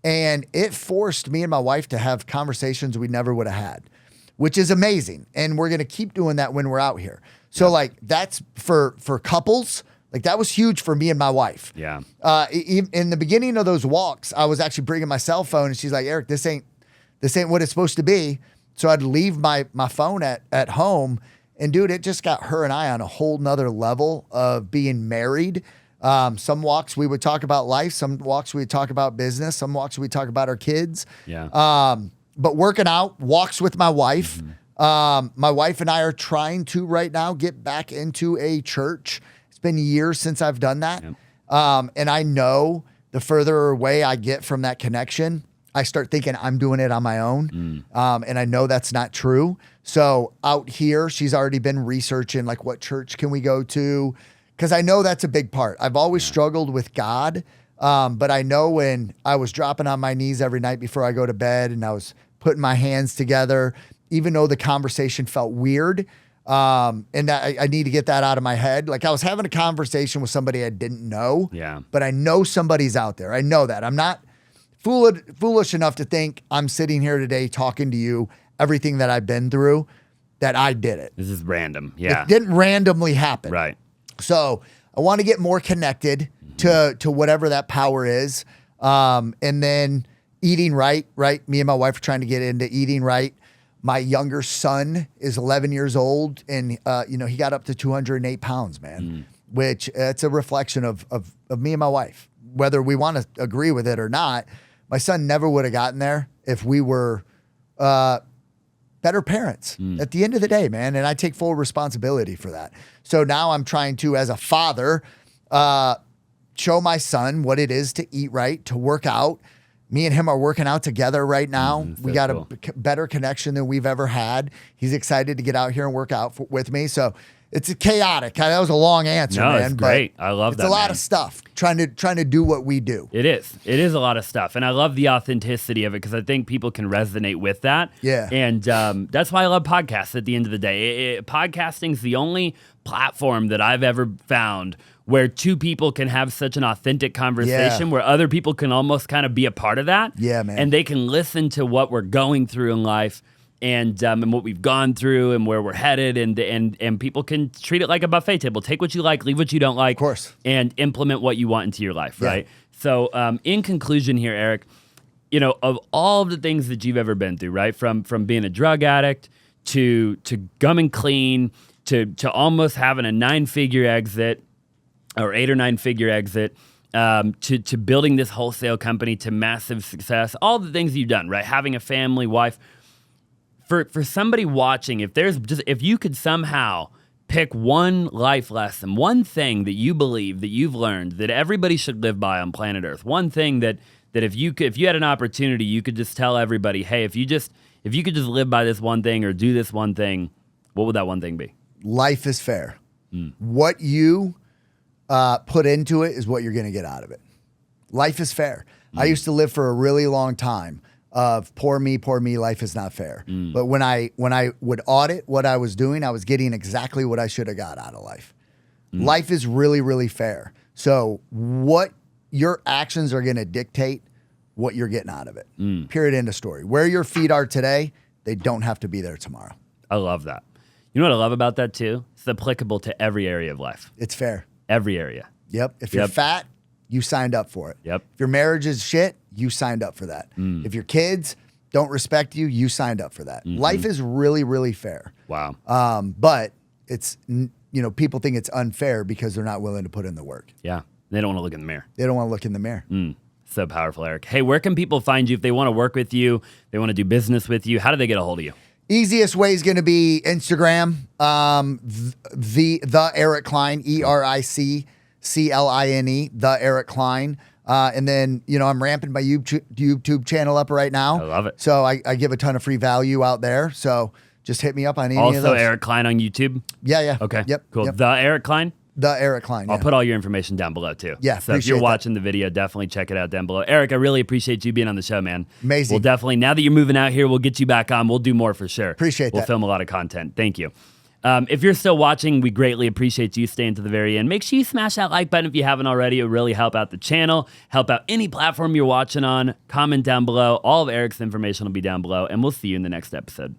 And it forced me and my wife to have conversations we never would have had, which is amazing. And we're going to keep doing that when we're out here. So like, that's for couples. Like, that was huge for me and my wife. Yeah. In the beginning of those walks, I was actually bringing my cell phone, and she's like, Eric, this ain't what it's supposed to be. So I'd leave my phone at home, and dude, it just got her and I on a whole nother level of being married. Some walks we would talk about life. Some walks we would talk about business. Some walks we'd talk about our kids. Yeah. But working out, walks with my wife. My wife and I are trying to right now get back into a church. It's been years since I've done that. Yep. And I know the further away I get from that connection, I start thinking I'm doing it on my own. And I know that's not true. So out here, she's already been researching, like, what church can we go to? Because I know that's a big part. I've always struggled with God. But I know when I was dropping on my knees every night before I go to bed and I was putting my hands together, even though the conversation felt weird, and I need to get that out of my head. Like, I was having a conversation with somebody I didn't know, but I know somebody's out there. I know that. I'm not foolish enough to think I'm sitting here today talking to you, everything that I've been through, that I did it. This is random. Yeah. It didn't randomly happen. Right. So I want to get more connected to whatever that power is. And then eating right? Me and my wife are trying to get into eating right. My younger son is 11 years old, and he got up to 208 pounds, man, which it's a reflection of me and my wife. Whether we want to agree with it or not, my son never would have gotten there if we were better parents at the end of the day, man. And I take full responsibility for that. So now I'm trying to, as a father, show my son what it is to eat right, to work out. Me and him are working out together right now. We got a better connection than we've ever had. He's excited to get out here and work out with me. So it's chaotic. That was a long answer, man. It's great. I love that. It's a lot of stuff trying to do what we do. It is a lot of stuff. And I love the authenticity of it because I think people can resonate with that. Yeah. And that's why I love podcasts at the end of the day. Podcasting is the only platform that I've ever found where 2 people can have such an authentic conversation where other people can almost kind of be a part of that. Yeah, man. And they can listen to what we're going through in life and what we've gone through and where we're headed, and people can treat it like a buffet table. Take what you like, leave what you don't like, of course, and implement what you want into your life, right? So in conclusion here, Eric, of all of the things that you've ever been through, right? From being a drug addict to coming clean to almost having a 9-figure exit, or 8 or 9-figure exit, to building this wholesale company to massive success, all the things you've done, right? Having a family, wife. For somebody watching, if you could somehow pick one life lesson, one thing that you believe that you've learned that everybody should live by on planet Earth, one thing that if you had an opportunity, you could just tell everybody, hey, if you could just live by this one thing or do this one thing, what would that one thing be? Life is fair. What you put into it is what you're going to get out of it. Life is fair. I used to live for a really long time of poor me, life is not fair. But when I would audit what I was doing, I was getting exactly what I should have got out of life. Life is really, really fair. So what your actions are going to dictate what you're getting out of it. Period, end of story. Where your feet are today, they don't have to be there tomorrow. I love that. You know what I love about that too? It's applicable to every area of life. It's fair. Every area. Yep. If you're fat, you signed up for it. Yep. If your marriage is shit, you signed up for that. If your kids don't respect you, you signed up for that. Life is really, really fair. Wow. But it's, people think it's unfair because they're not willing to put in the work. Yeah. They don't want to look in the mirror. They don't want to look in the mirror. So powerful, Eric. Hey, where can people find you if they want to work with you, they want to do business with you? How do they get a hold of you? Easiest way is going to be Instagram, the Eric Cline, ERICCLINE, the Eric Cline. And then, I'm ramping my YouTube channel up right now. I love it. So I give a ton of free value out there. So just hit me up on any of those. Also, Eric Cline on YouTube? Yeah. Okay. Yep. Cool. Yep. The Eric Cline? The Eric Cline. I'll put all your information down below too. Yeah. So if you're watching the video, definitely check it out down below. Eric, I really appreciate you being on the show, man. Amazing. We'll definitely, now that you're moving out here, we'll get you back on. We'll do more for sure. Appreciate that. We'll film a lot of content. Thank you. If you're still watching, we greatly appreciate you staying to the very end. Make sure you smash that like button if you haven't already. It will really help out the channel, help out any platform you're watching on. Comment down below. All of Eric's information will be down below, and we'll see you in the next episode.